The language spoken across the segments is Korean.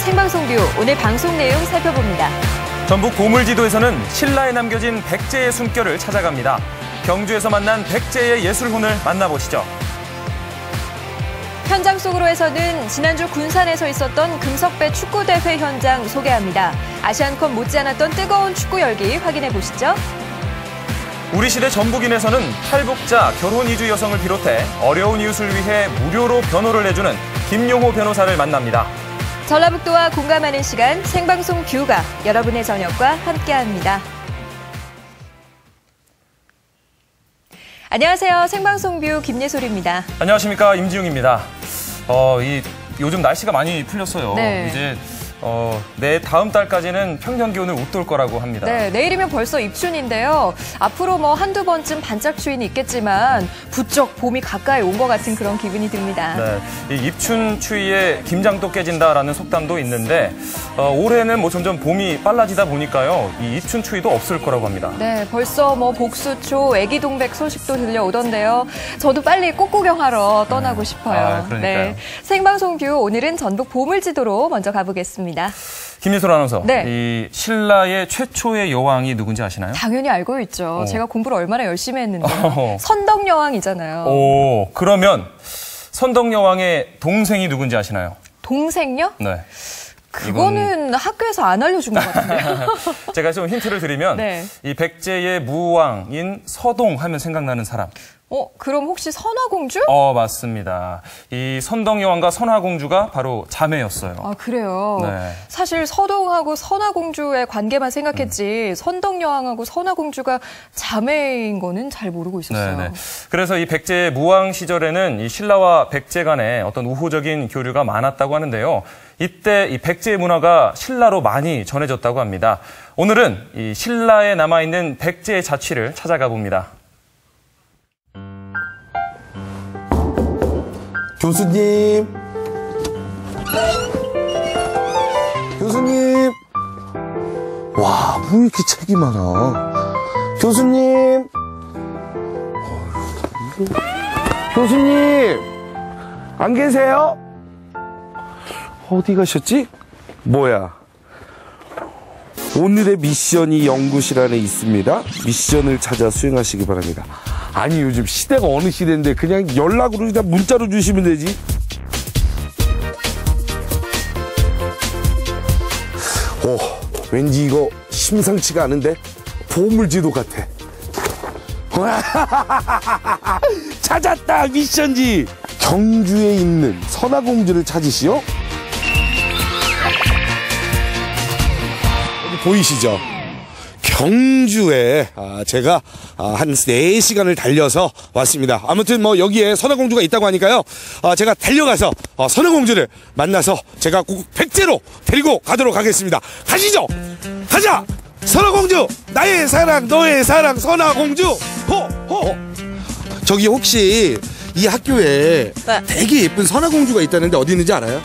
생방송 뷰 오늘 방송 내용 살펴봅니다. 전북 보물지도에서는 신라에 남겨진 백제의 숨결을 찾아갑니다. 경주에서 만난 백제의 예술혼을 만나보시죠. 현장 속으로에서는 지난주 군산에서 있었던 금석배 축구대회 현장 소개합니다. 아시안컵 못지않았던 뜨거운 축구 열기 확인해 보시죠. 우리 시대 전북인에서는 탈북자, 결혼 이주 여성을 비롯해 어려운 이웃을 위해 무료로 변호를 해주는 김용호 변호사를 만납니다. 전라북도와 공감하는 시간 생방송 뷰가 여러분의 저녁과 함께합니다. 안녕하세요. 생방송 뷰 김예솔입니다. 안녕하십니까. 임지웅입니다. 요즘 날씨가 많이 풀렸어요. 네. 이제 내 다음 달까지는 평년 기온을 웃돌 거라고 합니다. 네, 내일이면 벌써 입춘인데요. 앞으로 한두 번쯤 반짝 추위는 있겠지만 부쩍 봄이 가까이 온 것 같은 그런 기분이 듭니다. 네, 이 입춘 추위에 김장도 깨진다라는 속담도 있는데 올해는 점점 봄이 빨라지다 보니까요. 이 입춘 추위도 없을 거라고 합니다. 네, 벌써 복수초, 애기 동백 소식도 들려오던데요. 저도 빨리 꽃구경하러 떠나고 싶어요. 그러니까요. 네, 생방송 뷰 오늘은 전북 보물지도로 먼저 가보겠습니다. 김예솔 아나운서, 네. 이 신라의 최초의 여왕이 누군지 아시나요? 당연히 알고 있죠. 제가 공부를 얼마나 열심히 했는데요. 선덕여왕이잖아요. 오, 그러면 선덕여왕의 동생이 누군지 아시나요? 동생요? 네. 그거는 학교에서 안 알려준 것 같은데요. 제가 좀 힌트를 드리면 네. 이 백제의 무왕인 서동 하면 생각나는 사람. 그럼 혹시 선화공주? 맞습니다. 이 선덕여왕과 선화공주가 바로 자매였어요. 아, 그래요? 네. 사실 서동하고 선화공주의 관계만 생각했지 선덕여왕하고 선화공주가 자매인 거는 잘 모르고 있었어요. 네네. 그래서 이 백제 무왕 시절에는 이 신라와 백제 간에 어떤 우호적인 교류가 많았다고 하는데요. 이때 이 백제의 문화가 신라로 많이 전해졌다고 합니다. 오늘은 이 신라에 남아있는 백제의 자취를 찾아가 봅니다. 교수님! 교수님! 와, 뭐 이렇게 책이 많아. 교수님! 교수님! 안 계세요? 어디 가셨지? 뭐야? 오늘의 미션이 연구실 안에 있습니다. 미션을 찾아 수행하시기 바랍니다. 아니, 요즘 시대가 어느 시대인데 그냥 연락으로 그냥 문자로 주시면 되지. 왠지 이거 심상치가 않은데 보물지도 같아. 찾았다, 미션지. 경주에 있는 선화공주를 찾으시오. 여기 보이시죠? 경주에 제가 한 4시간을 달려서 왔습니다. 아무튼 여기에 선화공주가 있다고 하니까요. 제가 달려가서 선화공주를 만나서 제가 꼭 백제로 데리고 가도록 하겠습니다. 가시죠. 가자. 선화공주, 나의 사랑, 너의 사랑, 선화공주. 호호. 저기 혹시 이 학교에 네. 되게 예쁜 선화공주가 있다는데 어디 있는지 알아요?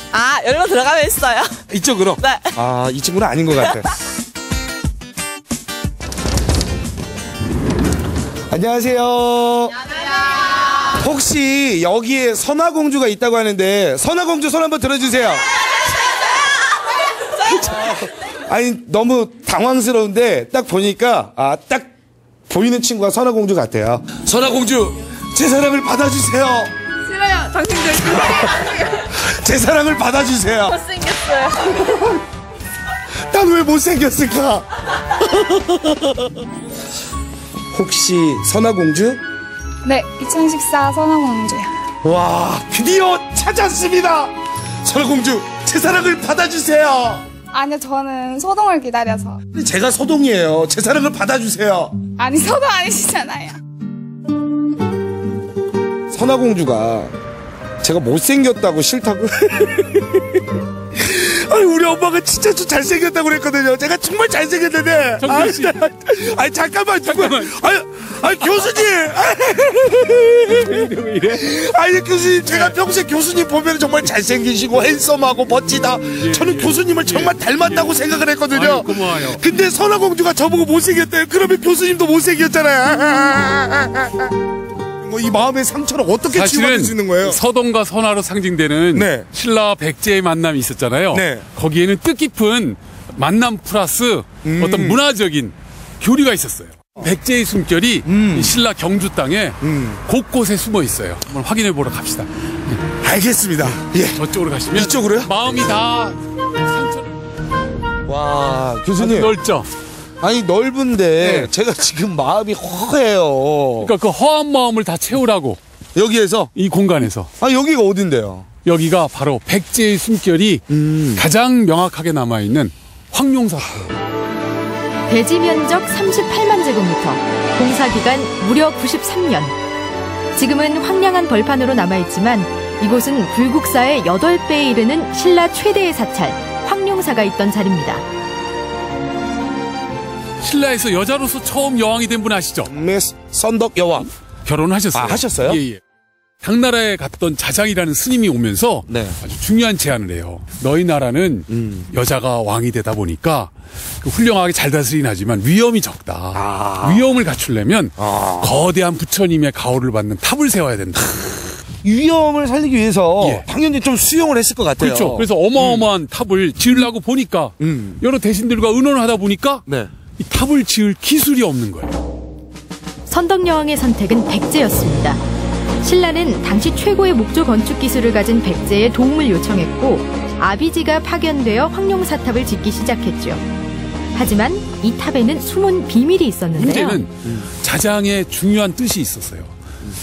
여기로 들어가면 있어요. 이쪽으로? 네. 이 친구는 아닌 것 같아. 안녕하세요. 혹시 여기에 선화공주가 있다고 하는데 선화공주 손 한번 들어주세요. 아니, 너무 당황스러운데 딱 보니까 딱 보이는 친구가 선화공주 같아요. 선화공주, 제 사랑을 받아주세요. 싫어요. 당신들 제 사랑을 받아주세요. 못생겼어요. 난 왜 못생겼을까? 혹시 선화공주? 네, 2014 선화공주요. 와, 드디어 찾았습니다. 선화공주, 제 사랑을 받아주세요. 아니요, 저는 소동을 기다려서. 제가 서동이에요. 제 사랑을 받아주세요. 아니, 소동 아니시잖아요. 선화공주가 제가 못생겼다고 싫다고. 아니, 우리 엄마가 진짜 좀 잘생겼다고 그랬거든요. 제가 정말 잘생겼는데. 아니, 잠깐만. 아니, 교수님. 왜 이래? 아니, 교수님, 제가 평소에 교수님 보면 정말 잘생기시고 핸섬하고 멋지다. 저는 교수님을 정말 닮았다고 생각을 했거든요. 고마워요. 근데 선화공주가 저보고 못생겼대요. 그러면 교수님도 못생겼잖아요. 뭐 이 마음의 상처를 어떻게 치유받을 수 있는 거예요? 서동과 선화로 상징되는 네. 신라와 백제의 만남이 있었잖아요. 네. 거기에는 뜻깊은 만남 플러스 어떤 문화적인 교류가 있었어요. 백제의 숨결이 이 신라 경주 땅에 곳곳에 숨어 있어요. 한번 확인해 보러 갑시다. 알겠습니다. 예. 저쪽으로 가시면 이쪽으로요? 마음이 다 상처. 와, 교수님. 넓죠. 아니 넓은데 네. 제가 지금 마음이 허해요. 그러니까 그 허한 마음을 다 채우라고 여기에서 이 공간에서. 여기가 어딘데요? 여기가 바로 백제의 숨결이 가장 명확하게 남아있는 황룡사. 대지 면적 38만 제곱미터, 공사 기간 무려 93년. 지금은 황량한 벌판으로 남아있지만 이곳은 불국사의 8배에 이르는 신라 최대의 사찰, 황룡사가 있던 자리입니다. 신라에서 여자로서 처음 여왕이 된 분 아시죠? 미스 선덕 여왕. 결혼하셨어요. 하셨어요? 예, 예. 당나라에 갔던 자장이라는 스님이 오면서 네. 아주 중요한 제안을 해요. 너희 나라는 여자가 왕이 되다 보니까 훌륭하게 잘 다스리긴 하지만 위험이 적다. 위험을 갖추려면 거대한 부처님의 가호를 받는 탑을 세워야 된다. 위험을 살리기 위해서 예. 당연히 좀 수용을 했을 것 같아요. 그렇죠. 그래서 어마어마한 탑을 지으려고 보니까 여러 대신들과 의논을 하다 보니까 네. 이 탑을 지을 기술이 없는 거예요. 선덕여왕의 선택은 백제였습니다. 신라는 당시 최고의 목조 건축 기술을 가진 백제에 도움을 요청했고 아비지가 파견되어 황룡사탑을 짓기 시작했죠. 하지만 이 탑에는 숨은 비밀이 있었는데요. 문제는 자장의 중요한 뜻이 있었어요.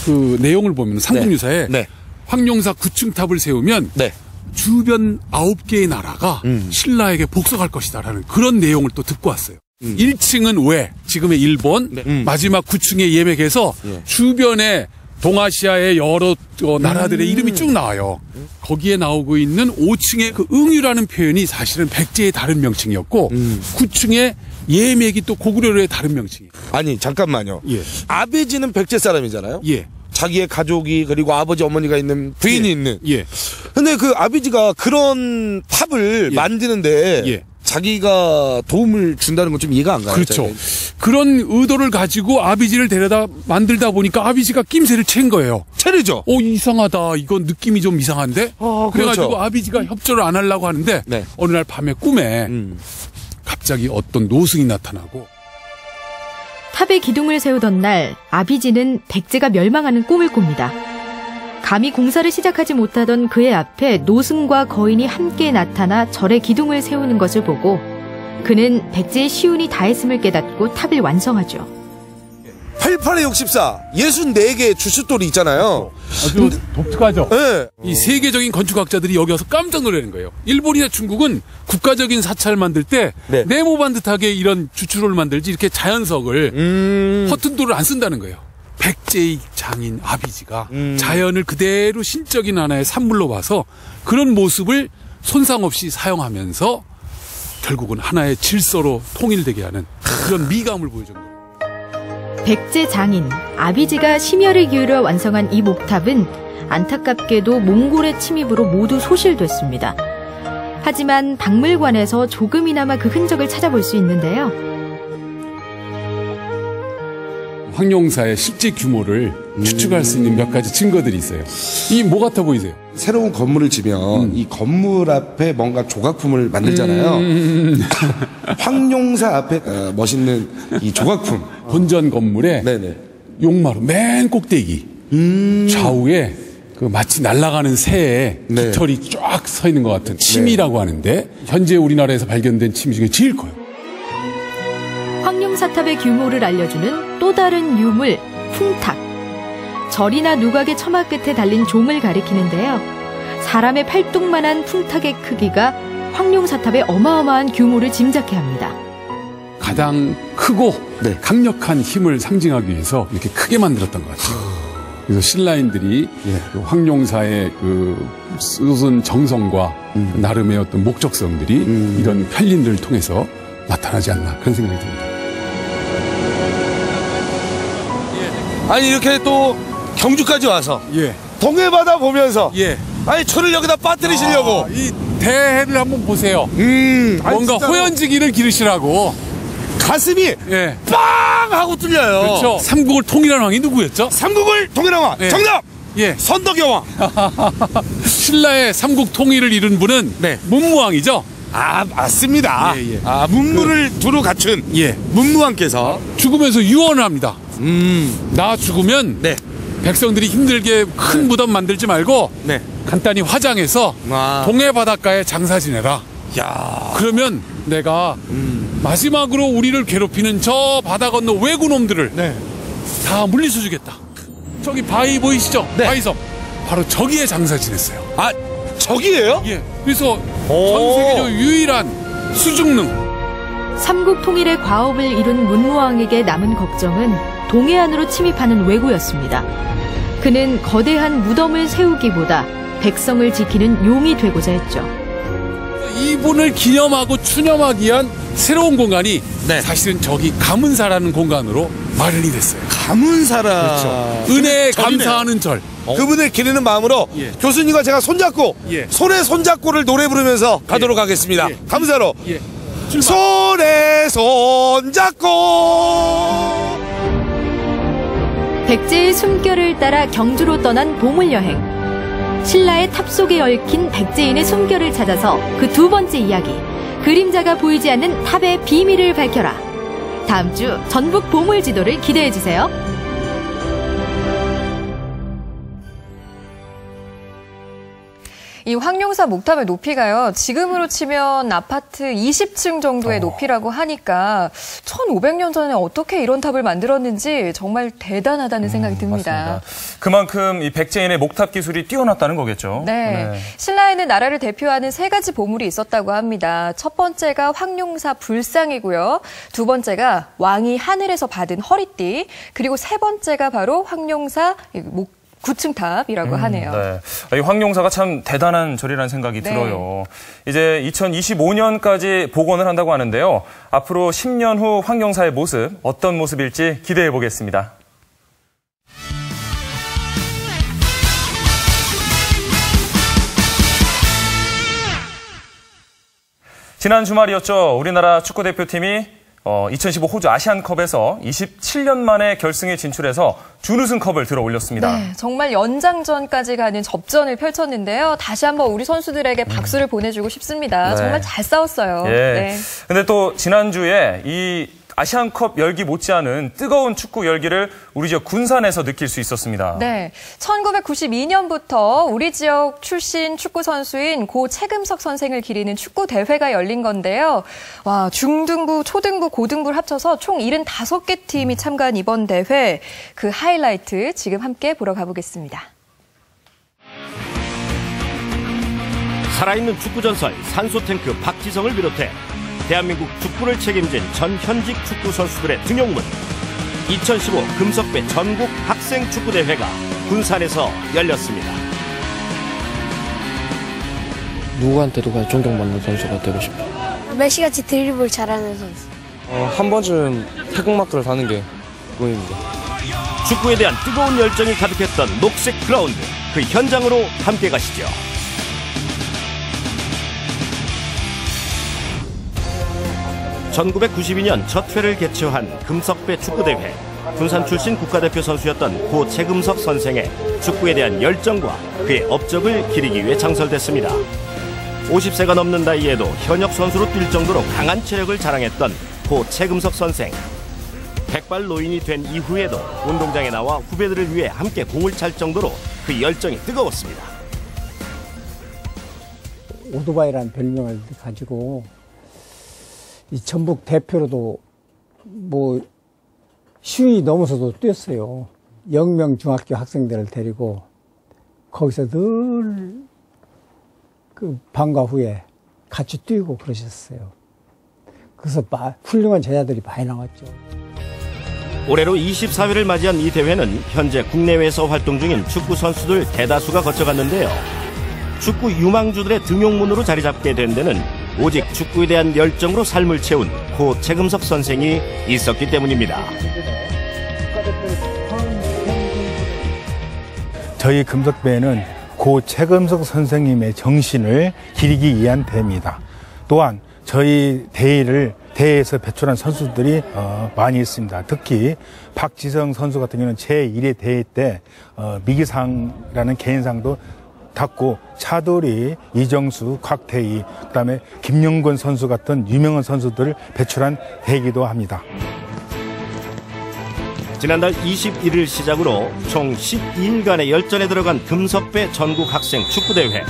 그 내용을 보면 삼국유사에 네. 황룡사 9층 탑을 세우면 네. 주변 9개의 나라가 신라에게 복속할 것이다라는 그런 내용을 또 듣고 왔어요. 1층은 왜? 지금의 일본, 마지막 9층에 예맥해서 주변에 동아시아의 여러 나라들의 이름이 쭉 나와요. 거기에 나오고 있는 5층의 그 응유라는 표현이 사실은 백제의 다른 명칭이었고 9층의 예맥이 또 고구려의 다른 명칭이에요. 아니 잠깐만요. 예. 아베지는 백제 사람이잖아요. 예. 자기의 가족이 그리고 아버지 어머니가 있는 부인이 예. 있는. 예. 근데 그 아비지가 그런 탑을 예. 만드는데 예. 자기가 도움을 준다는 건 좀 이해가 안 가요. 그렇죠. 그런 의도를 가지고 아비지를 데려다 만들다 보니까 아비지가 낌새를 챈 거예요. 체르죠. 이상하다. 이건 느낌이 좀 이상한데? 그래가지고 그렇죠. 아비지가 협조를 안 하려고 하는데 네. 어느 날 밤에 꿈에 갑자기 어떤 노승이 나타나고 탑에 기둥을 세우던 날 아비지는 백제가 멸망하는 꿈을 꿉니다. 감히 공사를 시작하지 못하던 그의 앞에 노승과 거인이 함께 나타나 절에 기둥을 세우는 것을 보고 그는 백제의 시운이 다했음을 깨닫고 탑을 완성하죠. 88에 64, 64개의 주춧돌이 있잖아요. 아주 독특하죠. 네. 이 세계적인 건축학자들이 여기 와서 깜짝 놀라는 거예요. 일본이나 중국은 국가적인 사찰을 만들 때 네. 네모반 듯하게 이런 주추를 만들지 이렇게 자연석을 허튼 돌을 안 쓴다는 거예요. 백제의 장인 아비지가 자연을 그대로 신적인 하나의 산물로 봐서 그런 모습을 손상 없이 사용하면서 결국은 하나의 질서로 통일되게 하는 그런 미감을 보여준 거예요. 백제 장인 아비지가 심혈을 기울여 완성한 이 목탑은 안타깝게도 몽골의 침입으로 모두 소실됐습니다. 하지만 박물관에서 조금이나마 그 흔적을 찾아볼 수 있는데요. 황룡사의 실제 규모를 추측할 수 있는 몇 가지 증거들이 있어요. 이 뭐 같아 보이세요? 새로운 건물을 지면 이 건물 앞에 뭔가 조각품을 만들잖아요. 황룡사 앞에 멋있는 이 조각품. 본전 건물에 네네. 용마루 맨 꼭대기 좌우에 그 마치 날아가는 새의 네. 깃털이 쫙 서 있는 것 같은 침이라고 하는데 현재 우리나라에서 발견된 침 중에 제일 커요. 황룡사탑의 규모를 알려주는 또 다른 유물, 풍탁. 절이나 누각의 처마 끝에 달린 종을 가리키는데요. 사람의 팔뚝만한 풍탁의 크기가 황룡사탑의 어마어마한 규모를 짐작케 합니다. 가장 크고 네. 강력한 힘을 상징하기 위해서 이렇게 크게 만들었던 것 같아요. 그래서 신라인들이 그 황룡사의 그 쏟은 정성과 나름의 어떤 목적성들이 이런 편린들을 통해서 나타나지 않나 그런 생각이 듭니다. 아니 이렇게 또 경주까지 와서 예. 동해바다 보면서 예. 아니 저를 여기다 빠뜨리시려고. 이 대해를 한번 보세요. 아니, 뭔가 진짜로 호연지기를 기르시라고. 가슴이 예. 빵 왕하고 뚫려요. 그렇죠. 삼국을 통일한 왕이 누구였죠? 삼국을 통일한 왕. 예. 정답. 예. 선덕여 왕. 신라의 삼국 통일을 이룬 분은 네. 문무왕이죠. 아, 맞습니다. 예, 예. 아, 문무를 두루 갖춘 예. 문무왕께서 죽으면서 유언을 합니다. 나 죽으면 네. 백성들이 힘들게 큰 무덤 만들지 말고 네. 간단히 화장해서 와. 동해 바닷가에 장사 지내라. 야. 그러면 내가 마지막으로 우리를 괴롭히는 저 바다 건너 외구놈들을 네. 다 물리쳐 주겠다. 저기 바위 보이시죠? 네. 바위섬. 바로 저기에 장사 지냈어요. 아, 저기예요? 예. 그래서 전 세계적으로 유일한 수중릉. 삼국 통일의 과업을 이룬 문무왕에게 남은 걱정은 동해안으로 침입하는 왜구였습니다. 그는 거대한 무덤을 세우기보다 백성을 지키는 용이 되고자 했죠. 이분을 기념하고 추념하기 위한 새로운 공간이 네. 사실은 저기 가문사라는 공간으로 마련이 됐어요. 가문사라. 그렇죠. 은혜에 절이네요. 감사하는 절. 그분을 기리는 마음으로 예. 교수님과 제가 손잡고 예. 손에 손잡고를 노래 부르면서 가도록 하겠습니다. 예. 감사로. 예. 손에 손잡고. 백제의 숨결을 따라 경주로 떠난 보물여행. 신라의 탑 속에 얽힌 백제인의 숨결을 찾아서 그 두 번째 이야기, 그림자가 보이지 않는 탑의 비밀을 밝혀라. 다음 주 전북 보물지도를 기대해주세요. 이 황룡사 목탑의 높이가요, 지금으로 치면 아파트 20층 정도의 높이라고 하니까 1500년 전에 어떻게 이런 탑을 만들었는지 정말 대단하다는 생각이 듭니다. 맞습니다. 그만큼 이 백제인의 목탑 기술이 뛰어났다는 거겠죠. 네. 신라에는 나라를 대표하는 세 가지 보물이 있었다고 합니다. 첫 번째가 황룡사 불상이고요. 두 번째가 왕이 하늘에서 받은 허리띠, 그리고 세 번째가 바로 황룡사 구층탑이라고 하네요. 네. 이 황룡사가 참 대단한 절이라는 생각이 네. 들어요. 이제 2025년까지 복원을 한다고 하는데요. 앞으로 10년 후 황룡사의 모습, 어떤 모습일지 기대해 보겠습니다. 지난 주말이었죠. 우리나라 축구대표팀이 2015 호주 아시안컵에서 27년 만에 결승에 진출해서 준우승컵을 들어 올렸습니다. 네, 정말 연장전까지 가는 접전을 펼쳤는데요. 다시 한번 우리 선수들에게 박수를 보내주고 싶습니다. 네. 정말 잘 싸웠어요. 예. 네. 근데 또 지난주에 이 아시안컵 열기 못지않은 뜨거운 축구 열기를 우리 지역 군산에서 느낄 수 있었습니다. 네, 1992년부터 우리 지역 출신 축구 선수인 고 최금석 선생을 기리는 축구 대회가 열린 건데요. 와, 중등부, 초등부, 고등부를 합쳐서 총 75개 팀이 참가한 이번 대회, 그 하이라이트 지금 함께 보러 가보겠습니다. 살아있는 축구 전설 산소탱크 박지성을 비롯해 대한민국 축구를 책임진 전 현직 축구 선수들의 등용문, 2015 금석배 전국 학생 축구대회가 군산에서 열렸습니다. 누구한테도 그냥 존경받는 선수가 되고 싶어요. 메시같이 드리블 잘하는 선수. 한 번쯤 태극마크를 다는 게 꿈입니다. 축구에 대한 뜨거운 열정이 가득했던 녹색 그라운드, 그 현장으로 함께 가시죠. (1992년) 첫 회를 개최한 금석배 축구대회. 군산 출신 국가대표 선수였던 고 최금석 선생의 축구에 대한 열정과 그의 업적을 기리기 위해 창설됐습니다. 50세가 넘는 나이에도 현역 선수로 뛸 정도로 강한 체력을 자랑했던 고 최금석 선생. 백발 노인이 된 이후에도 운동장에 나와 후배들을 위해 함께 공을 찰 정도로 그 열정이 뜨거웠습니다. 오토바이라는 별명을 가지고 이 전북 대표로도 시위 넘어서도 뛰었어요. 영명 중학교 학생들을 데리고 거기서 늘 그 방과 후에 같이 뛰고 그러셨어요. 그래서 훌륭한 제자들이 많이 나왔죠. 올해로 24회를 맞이한 이 대회는 현재 국내외에서 활동 중인 축구 선수들 대다수가 거쳐갔는데요. 축구 유망주들의 등용문으로 자리 잡게 된 데는 오직 축구에 대한 열정으로 삶을 채운 고 최금석 선생이 있었기 때문입니다. 저희 금석배는 고 최금석 선생님의 정신을 기리기 위한 대회입니다. 또한 저희 대회를 대회에서 배출한 선수들이 많이 있습니다. 특히 박지성 선수 같은 경우는 제1회 대회 때 미기상이라는 개인상도 탔고, 차돌이, 이정수, 곽태희, 그다음에 김영권 선수 같은 유명한 선수들을 배출한 대회이기도 합니다. 지난달 21일 시작으로 총 12일간의 열전에 들어간 금석배 전국 학생 축구대회.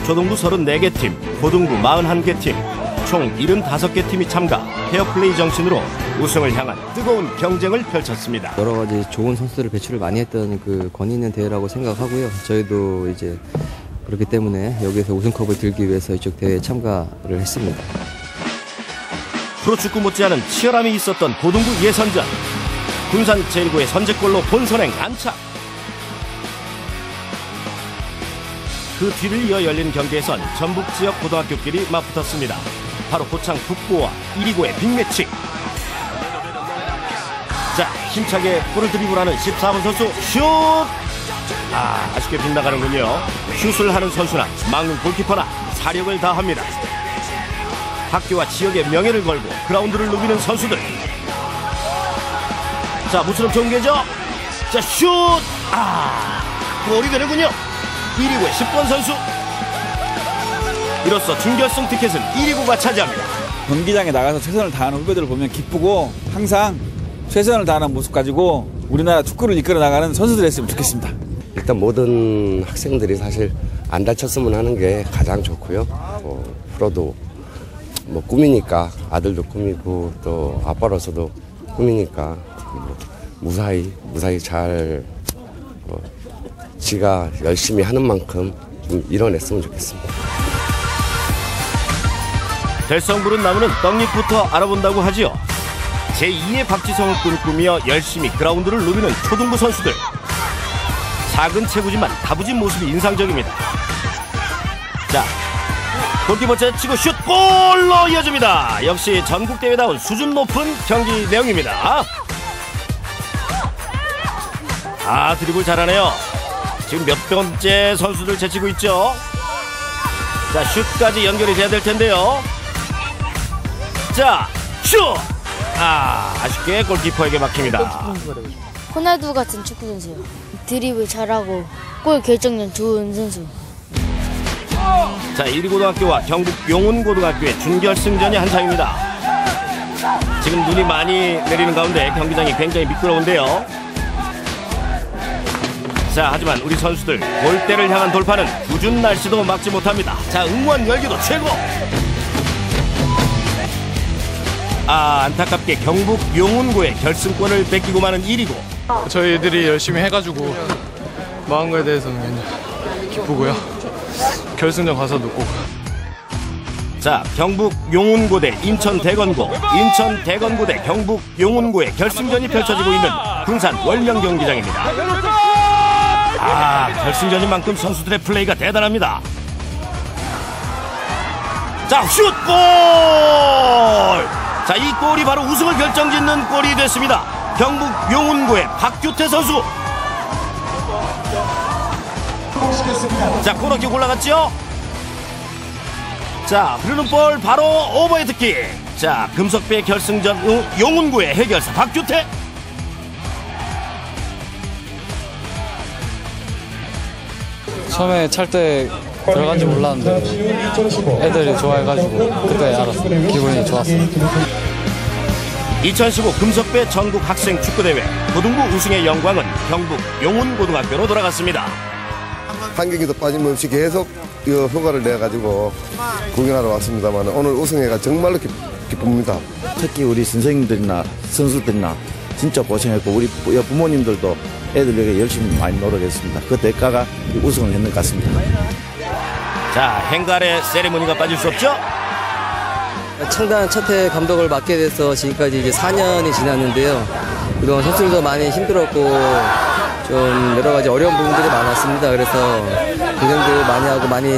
초등부 34개 팀, 고등부 41개 팀, 총 75개 팀이 참가, 페어플레이 정신으로 우승을 향한 뜨거운 경쟁을 펼쳤습니다. 여러 가지 좋은 선수들을 배출을 많이 했던 그 권위 있는 대회라고 생각하고요. 저희도 이제 그렇기 때문에 여기에서 우승컵을 들기 위해서 이쪽 대회에 참가를 했습니다. 프로축구 못지않은 치열함이 있었던 고등부 예선전. 군산 제1고의 선제골로 본선행 안착. 그 뒤를 이어 열린 경기에선 전북 지역 고등학교끼리 맞붙었습니다. 바로 고창 북고와 1위고의 빅매치. 자, 힘차게 볼을 드리블하는 14번 선수 슛! 아쉽게 빗나가는군요. 슛을 하는 선수나 막는 골키퍼나 사력을 다합니다. 학교와 지역의 명예를 걸고 그라운드를 누비는 선수들. 자, 무처럼 좋은 게죠. 자, 슛! 골이 되는군요. 1위고의 10번 선수. 이로써 준결승 티켓은 1위고가 차지합니다. 경기장에 나가서 최선을 다하는 후배들을 보면 기쁘고, 항상 최선을 다하는 모습 가지고 우리나라 축구를 이끌어 나가는 선수들 했으면 좋겠습니다. 일단 모든 학생들이 사실 안 다쳤으면 하는 게 가장 좋고요. 프로도 꿈이니까, 아들도 꿈이고 또 아빠로서도 꿈이니까 무사히 잘 지가 열심히 하는 만큼 좀 이뤄냈으면 좋겠습니다. 결성부른 나무는 떡잎부터 알아본다고 하지요. 제2의 박지성을 꿈꾸며 열심히 그라운드를 누비는 초등부 선수들. 작은 체구지만 다부진 모습이 인상적입니다. 자, 골키퍼 제치고 슛! 골로 이어집니다. 역시 전국대회다운 수준 높은 경기 내용입니다. 드리블 잘하네요. 지금 몇 번째 선수들 제치고 있죠. 자, 슛까지 연결이 돼야 될 텐데요. 자, 슛! 아쉽게 골키퍼에게 막힙니다. 호날두 같은 축구 선수요. 드리블 잘하고 골 결정력 좋은 선수. 자, 1위고등학교와 경북 용운고등학교의 준결승전이 한창입니다. 지금 눈이 많이 내리는 가운데 경기장이 굉장히 미끄러운데요. 자, 하지만 우리 선수들 골대를 향한 돌파는 궂은 날씨도 막지 못합니다. 자, 응원 열기도 최고. 안타깝게 경북 용운고의 결승권을 뺏기고 마는 1위고. 저희들이 열심히 해가지고 망한 거에 대해서는 기쁘고요. 결승전 가서도 꼭. 자, 경북 용운고 대 인천 대건고, 인천 대건고 대 경북 용운고의 결승전이 펼쳐지고 있는 군산 월명 경기장입니다. 결승전인 만큼 선수들의 플레이가 대단합니다. 자, 슛! 골! 자, 이 골이 바로 우승을 결정짓는 골이 됐습니다. 경북 용운고의 박규태 선수. 자, 코너킥 올라갔죠? 자, 흐르는 볼 바로 오버헤드킥. 자, 금석배 결승전 용운고의 해결사 박규태. 처음에 찰 때 들어간지 몰랐는데 애들이 좋아해가지고 그때 알았어요. 기분이 좋았어요. 2015 금석배 전국 학생 축구대회 고등부 우승의 영광은 경북 용운고등학교로 돌아갔습니다. 한 경기도 빠짐없이 계속 효과를 내가지고 공연하러 왔습니다만 오늘 우승회가 정말로 기쁩니다. 특히 우리 선생님들이나 선수들이나 진짜 고생했고 우리 부모님들도 애들에게 열심히 많이 노력했습니다. 그 대가가 우승을 했는 것 같습니다. 자, 행갈의 세레모니가 빠질 수 없죠? 창단 첫 해 감독을 맡게 돼서 지금까지 이제 4년이 지났는데요. 그동안 선수들도 많이 힘들었고 좀 여러 가지 어려운 부분들이 많았습니다. 그래서 고생들 많이 하고 많이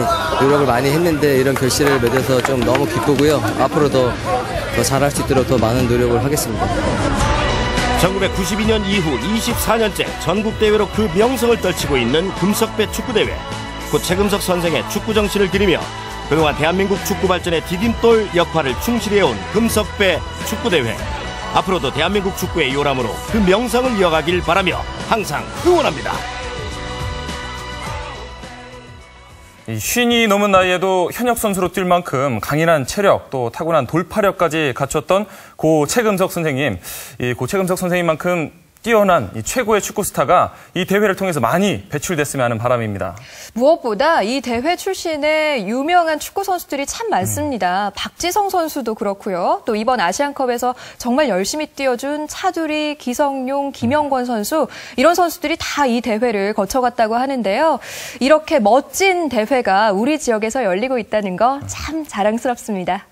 노력을 많이 했는데 이런 결실을 맺어서 좀 너무 기쁘고요. 앞으로도 더 잘할 수 있도록 더 많은 노력을 하겠습니다. 1992년 이후 24년째 전국대회로 그 명성을 떨치고 있는 금석배 축구대회. 곧 최금석 선생의 축구 정신을 기리며 그동안 대한민국 축구 발전의 디딤돌 역할을 충실히 해온 금석배 축구대회. 앞으로도 대한민국 축구의 요람으로 그 명성을 이어가길 바라며 항상 응원합니다. 쉰이 넘은 나이에도 현역 선수로 뛸 만큼 강인한 체력 또 타고난 돌파력까지 갖췄던 고 최금석 선생님. 이 고 최금석 선생님만큼 뛰어난 이 최고의 축구 스타가 이 대회를 통해서 많이 배출됐으면 하는 바람입니다. 무엇보다 이 대회 출신의 유명한 축구 선수들이 참 많습니다. 박지성 선수도 그렇고요. 또 이번 아시안컵에서 정말 열심히 뛰어준 차두리, 기성용, 김영권 선수 이런 선수들이 다 이 대회를 거쳐갔다고 하는데요. 이렇게 멋진 대회가 우리 지역에서 열리고 있다는 거 참 자랑스럽습니다.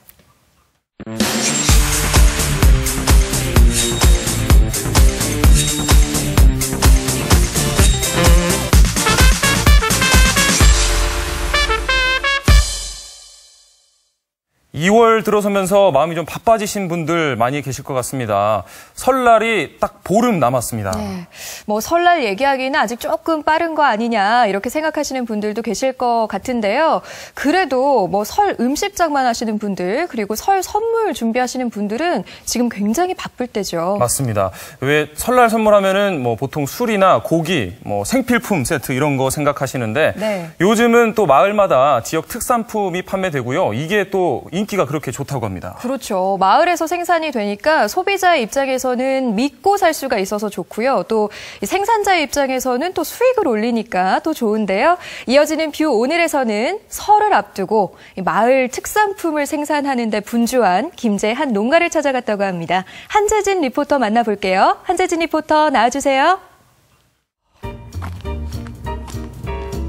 2월 들어서면서 마음이 좀 바빠지신 분들 많이 계실 것 같습니다. 설날이 딱 보름 남았습니다. 네, 뭐 설날 얘기하기는 아직 조금 빠른 거 아니냐 이렇게 생각하시는 분들도 계실 것 같은데요. 그래도 뭐 설 음식 장만하시는 분들 그리고 설 선물 준비하시는 분들은 지금 굉장히 바쁠 때죠. 맞습니다. 왜 설날 선물하면은 뭐 보통 술이나 고기, 뭐 생필품 세트 이런 거 생각하시는데 네. 요즘은 또 마을마다 지역 특산품이 판매되고요. 이게 또 인기가 그렇게 좋다고 합니다. 그렇죠. 마을에서 생산이 되니까 소비자의 입장에서는 믿고 살 수가 있어서 좋고요. 또 생산자의 입장에서는 또 수익을 올리니까 또 좋은데요. 이어지는 뷰 오늘에서는 설을 앞두고 마을 특산품을 생산하는 데 분주한 김제의 한 농가를 찾아갔다고 합니다. 한재진 리포터 만나볼게요. 한재진 리포터 나와주세요.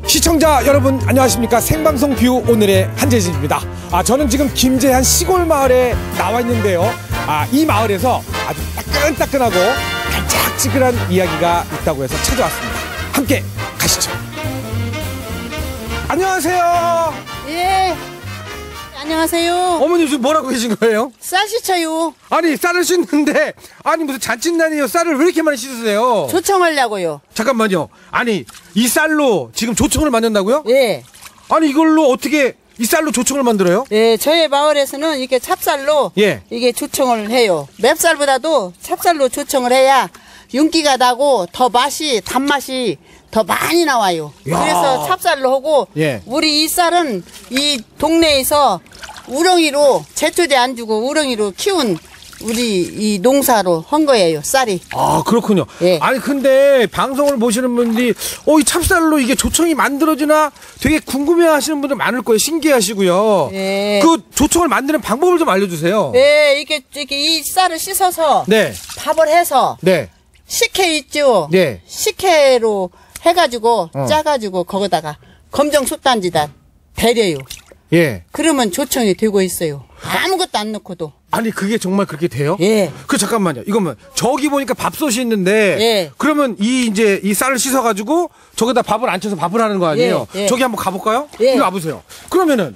시청자 여러분 안녕하십니까. 생방송 뷰 오늘의 한재진입니다. 저는 지금 김제 한 시골 마을에 나와 있는데요. 이 마을에서 아주 따끈따끈하고 달짝지근한 이야기가 있다고 해서 찾아왔습니다. 함께 가시죠. 안녕하세요. 예. 안녕하세요. 어머님 지금 뭐라고 계신 거예요? 쌀 씻어요. 아니 쌀을 씻는데 아니 무슨 잔칫날이에요. 쌀을 왜 이렇게 많이 씻으세요? 조청하려고요. 잠깐만요. 아니 이 쌀로 지금 조청을 만든다고요? 예. 아니 이걸로 어떻게 이 쌀로 조청을 만들어요? 예, 저희 마을에서는 이렇게 찹쌀로 예. 이게 조청을 해요. 맵쌀보다도 찹쌀로 조청을 해야 윤기가 나고 더 맛이 단맛이 더 많이 나와요. 야. 그래서 찹쌀로 하고 예. 우리 이 쌀은 이 동네에서 우렁이로 제초제 안 주고 우렁이로 키운 우리 이 농사로 한 거예요, 쌀이. 그렇군요. 예. 아니 근데 방송을 보시는 분들이 이 찹쌀로 이게 조청이 만들어지나 되게 궁금해하시는 분들 많을 거예요. 신기하시고요. 예. 그 조청을 만드는 방법을 좀 알려주세요. 네, 이렇게 이 쌀을 씻어서 네. 밥을 해서 네. 식혜 있죠. 네. 식혜로 해가지고 짜가지고 거기다가 검정 솥단지다 데려요. 예. 그러면 조청이 되고 있어요. 아무것도 안 넣고도. 아니 그게 정말 그렇게 돼요? 예. 잠깐만요. 이거면 저기 보니까 밥솥이 있는데 예. 그러면 이 쌀을 씻어가지고 저기다 밥을 얹혀서 밥을 하는 거 아니에요? 예. 예. 저기 한번 가볼까요? 예. 이리 와보세요. 그러면은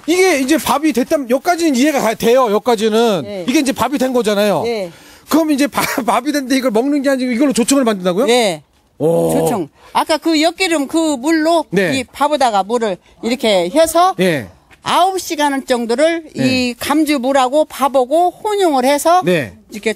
이게 이제 밥이 됐다면 여기까지는 이해가 돼요. 여기까지는 예. 이게 이제 밥이 된 거잖아요. 예. 그럼 이제 밥이 됐는데 이걸 먹는 게 아니고 이걸로 조청을 만든다고요? 예. 오. 조청. 아까 그 엿기름 그 물로 네. 이 밥에다가 물을 이렇게 해서 예. 9시간 정도를 네. 이 감주 물하고 밥하고 혼용을 해서 네. 이렇게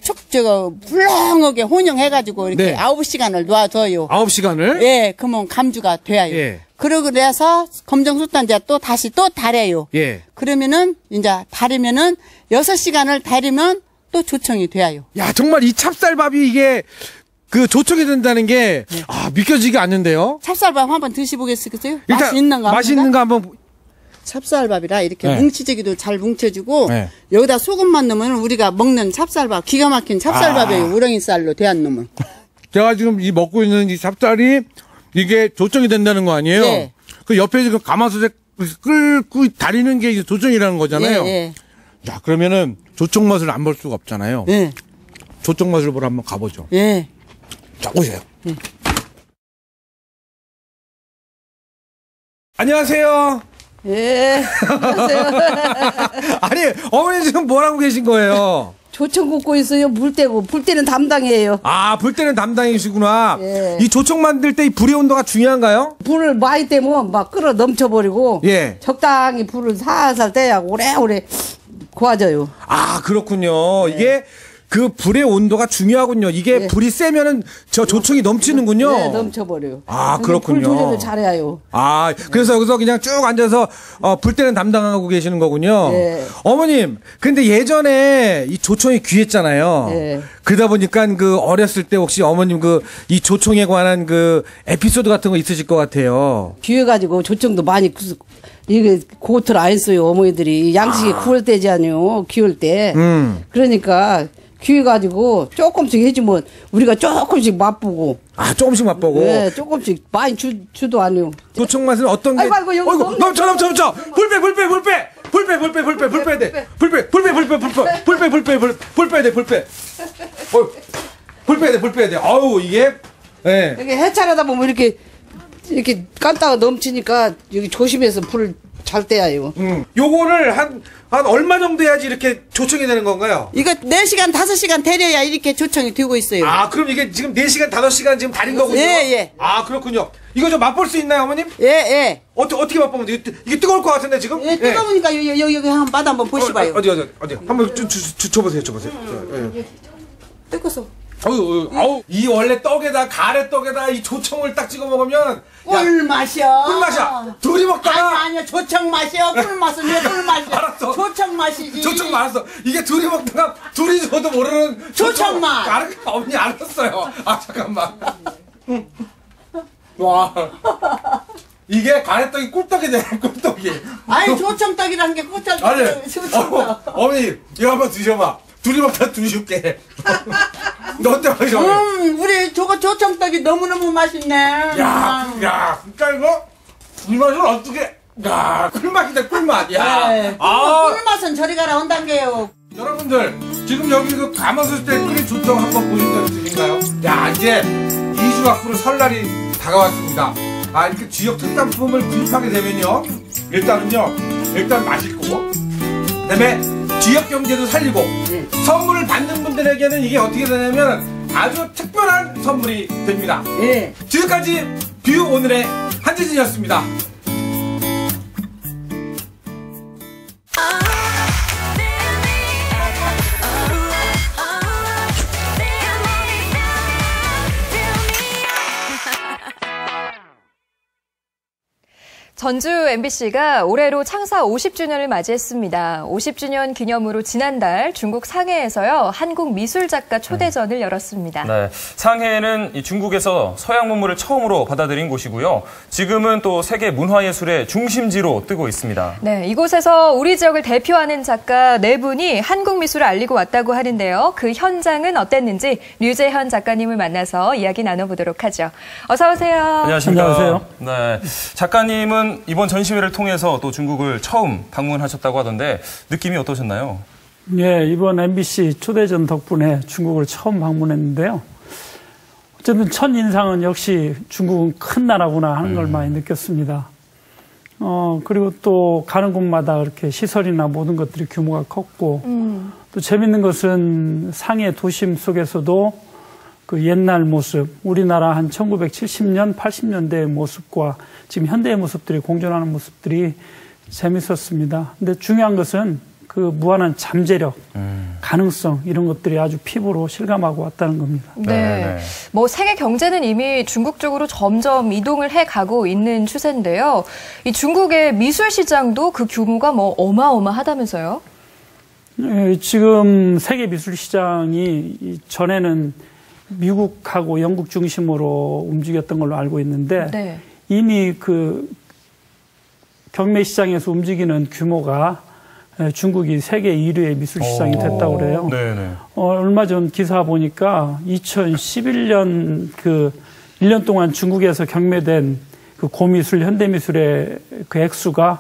물렁하게 혼용해가지고 이렇게 네. 9시간을 놔둬요. 9시간을? 예, 그러면 감주가 돼요. 예. 그러고 나서 검정솥단지에 또 다시 또 달여요. 예. 그러면은 이제 달이면은 6시간을 달이면 또 조청이 돼요. 야, 정말 이 찹쌀밥이 이게 그 조청이 된다는 게 믿겨지지가 않는데요. 찹쌀밥 한번 드셔보겠어요? 일단 맛있는가? 맛있는가 한번. 찹쌀밥이라 이렇게 네. 뭉치지기도 잘 뭉쳐지고 네. 여기다 소금만 넣으면 우리가 먹는 찹쌀밥 기가 막힌 찹쌀밥이에요. 우렁이 쌀로 대한 놈은. 제가 지금 이 먹고 있는 이 찹쌀이 이게 조청이 된다는 거 아니에요? 네. 그 옆에 지금 가마솥에 끓고 다리는 게 이제 조청이라는 거잖아요. 예. 자, 그러면은 조청 맛을 안 볼 수가 없잖아요. 예. 조청 맛을 보러 한번 가보죠. 예. 자, 오세요. 안녕하세요. 예. 안녕하세요. 아니, 어머니 지금 뭐 하고 계신 거예요? 조청 굽고 있어요. 불 때고. 불 때는 담당이에요. 아, 불 때는 담당이시구나. 예. 이 조청 만들 때 이 불의 온도가 중요한가요? 불을 많이 떼면 막 끓어 넘쳐버리고 예. 적당히 불을 살살 떼야 오래오래 구워져요. 아, 그렇군요. 이게 그 불의 온도가 중요하군요. 이게 불이 세면은 저 조청이 넘치는군요. 네, 넘쳐버려요. 아, 그렇군요. 불 조절을 잘해야 해요. 아, 그래서 여기서 그냥 쭉 앉아서 불 때는 담당하고 계시는 거군요. 네. 어머님, 근데 예전에 이 조청이 귀했잖아요. 네. 그러다 보니까 그 어렸을 때 혹시 어머님 그 이 조청에 관한 그 에피소드 같은 거 있으실 것 같아요. 귀해가지고 조청도 많이 이게 고트를 안 써요. 어머니들이 양식이 구울 때잖아요. 귀울 때. 그러니까 귀해가지고 조금씩 해주면 우리가 조금씩 맛보고. 아, 조금씩 맛보고. 네, 조금씩 많이 주도 아니요. 조청 맛은 어떤 게? 아이고, 여기 넘쳐. 불 빼. 불 빼야 돼. 불 빼야 돼. 아우, 이게. 예. 이렇게 해찰하다 보면 이렇게 깐다가 넘치니까 여기 조심해서 불을 잘 떼야 해요. 요거를 한 얼마 정도 해야지 이렇게 조청이 되는 건가요? 이거 4시간, 5시간 데려야 이렇게 조청이 되고 있어요. 아, 그럼 이게 지금 4시간, 5시간 지금 달인 거군요? 예. 아, 그렇군요. 이거 좀 맛볼 수 있나요, 어머님? 예. 어떻게 맛보면 돼요? 이게 뜨거울 것 같은데, 지금? 예, 뜨거우니까 여기 한 맛 한번 보시봐요. 어디. 한번 줘보세요. 뜨거워서. 아우, 이 원래 떡에다, 가래떡에다 이 조청을 딱 찍어 먹으면. 꿀맛이야. 꿀맛이야. 둘이 먹다가. 아니야, 조청 맛이야. 꿀맛은 왜 꿀맛이야? 알았어. 조청 맛이지. 조청 알았어. 이게 둘이 먹다가 둘이 줘도 모르는 조청 맛. 어머니 알았어요. 아, 잠깐만. 와. 이게 가래떡이 꿀떡이 되네, 꿀떡이. 아니, 조청떡이라는 게 꿀떡이. 아니, 어머니, 이거 한번 드셔봐. 둘이 먹다 둘이 줄게. 너 어때, 마셔? 우리 저거 조청떡이 너무너무 맛있네. 야, 진짜 이거? 이 맛은 어떻게? 야, 꿀맛이다, 꿀맛. 야. 네. 꿀맛은 저리 가라 온단 게요. 여러분들, 지금 여기 그 가마솥 때 끓인 조청 한번 보신 적 있으신가요? 야, 이제 2주 앞으로 설날이 다가왔습니다. 아, 이렇게 지역 특산품을 구입하게 되면요. 일단 맛있고, 그 다음에 지역 경제도 살리고, 선물을 받는 분들에게는 이게 어떻게 되냐면 아주 특별한 선물이 됩니다. 예. 지금까지 뷰 오늘의 한재진이었습니다. 전주 MBC가 올해로 창사 50주년을 맞이했습니다. 50주년 기념으로 지난달 중국 상해에서요, 한국 미술작가 초대전을 열었습니다. 네, 상해는 이 중국에서 서양 문물을 처음으로 받아들인 곳이고요. 지금은 또 세계 문화예술의 중심지로 뜨고 있습니다. 네, 이곳에서 우리 지역을 대표하는 작가 4분이 한국 미술을 알리고 왔다고 하는데요. 그 현장은 어땠는지 류재현 작가님을 만나서 이야기 나눠보도록 하죠. 어서 오세요. 안녕하십니까. 안녕하세요. 네, 작가님은 이번 전시회를 통해서 또 중국을 처음 방문하셨다고 하던데 느낌이 어떠셨나요? 예, 이번 MBC 초대전 덕분에 중국을 처음 방문했는데요. 어쨌든 첫 인상은 역시 중국은 큰 나라구나 하는 걸 많이 느꼈습니다. 그리고 또 가는 곳마다 그렇게 시설이나 모든 것들이 규모가 컸고, 또 재밌는 것은 상해 도심 속에서도 그 옛날 모습, 우리나라 한 1970년, 80년대의 모습과 지금 현대의 모습들이 공존하는 모습들이 재밌었습니다. 근데 중요한 것은 그 무한한 잠재력, 가능성 이런 것들이 아주 피부로 실감하고 왔다는 겁니다. 네. 뭐 세계 경제는 이미 중국 쪽으로 점점 이동을 해가고 있는 추세인데요. 이 중국의 미술 시장도 그 규모가 뭐 어마어마하다면서요? 네, 지금 세계 미술 시장이 전에는 미국하고 영국 중심으로 움직였던 걸로 알고 있는데, 네. 이미 그 경매 시장에서 움직이는 규모가 중국이 세계 1위의 미술 시장이 됐다고 그래요. 네네. 얼마 전 기사 보니까 2011년 그 1년 동안 중국에서 경매된 그 고미술, 현대미술의 그 액수가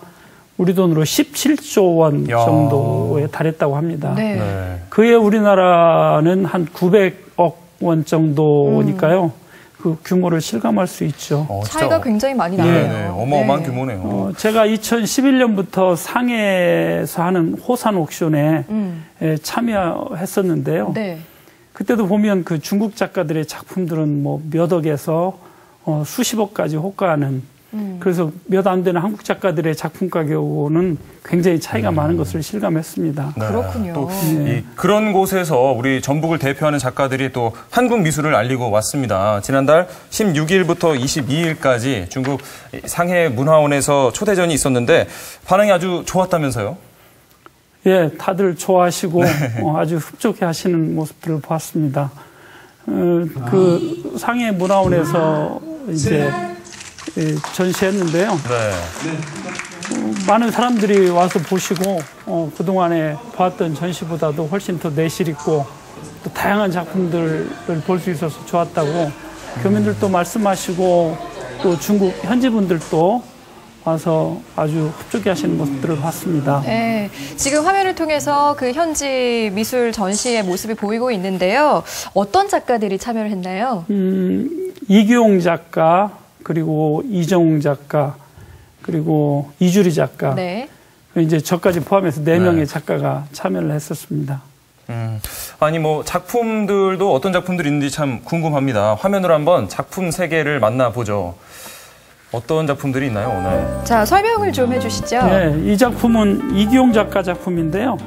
우리 돈으로 17조 원 정도에 달했다고 합니다. 네. 그에 우리나라는 한 900억 원 정도니까요. 그 규모를 실감할 수 있죠. 차이가 굉장히 많이 나네요. 네, 어마어마한 규모네요. 제가 2011년부터 상해에서 하는 호산 옥션에 참여했었는데요. 네. 그때도 보면 그 중국 작가들의 작품들은 뭐 몇 억에서 수십억까지 호가하는 그래서 몇 안 되는 한국 작가들의 작품 가격은 굉장히 차이가 많은 것을 실감했습니다. 네. 그렇군요. 또 그런 곳에서 우리 전북을 대표하는 작가들이 또 한국 미술을 알리고 왔습니다. 지난달 16일부터 22일까지 중국 상해 문화원에서 초대전이 있었는데 반응이 아주 좋았다면서요? 예, 다들 좋아하시고 아주 흡족해 하시는 모습들을 보았습니다. 그 상해 문화원에서 이제 전시했는데요. 많은 사람들이 와서 보시고 그동안에 봤던 전시보다도 훨씬 더 내실 있고 또 다양한 작품들을 볼 수 있어서 좋았다고 교민들도 말씀하시고 또 중국 현지분들도 와서 아주 흡족해 하시는 모습들을 봤습니다. 네, 지금 화면을 통해서 그 현지 미술 전시의 모습이 보이고 있는데요. 어떤 작가들이 참여를 했나요? 이규용 작가, 그리고 이정웅 작가, 그리고 이주리 작가. 네. 이제 저까지 포함해서 4명의 작가가 참여를 했었습니다. 아니 뭐 작품들도 어떤 작품들이 있는지 참 궁금합니다. 화면으로 한번 작품 세계를 만나보죠. 어떤 작품들이 있나요, 오늘? 자, 설명을 좀 해주시죠. 네, 이 작품은 이규용 작가 작품인데요.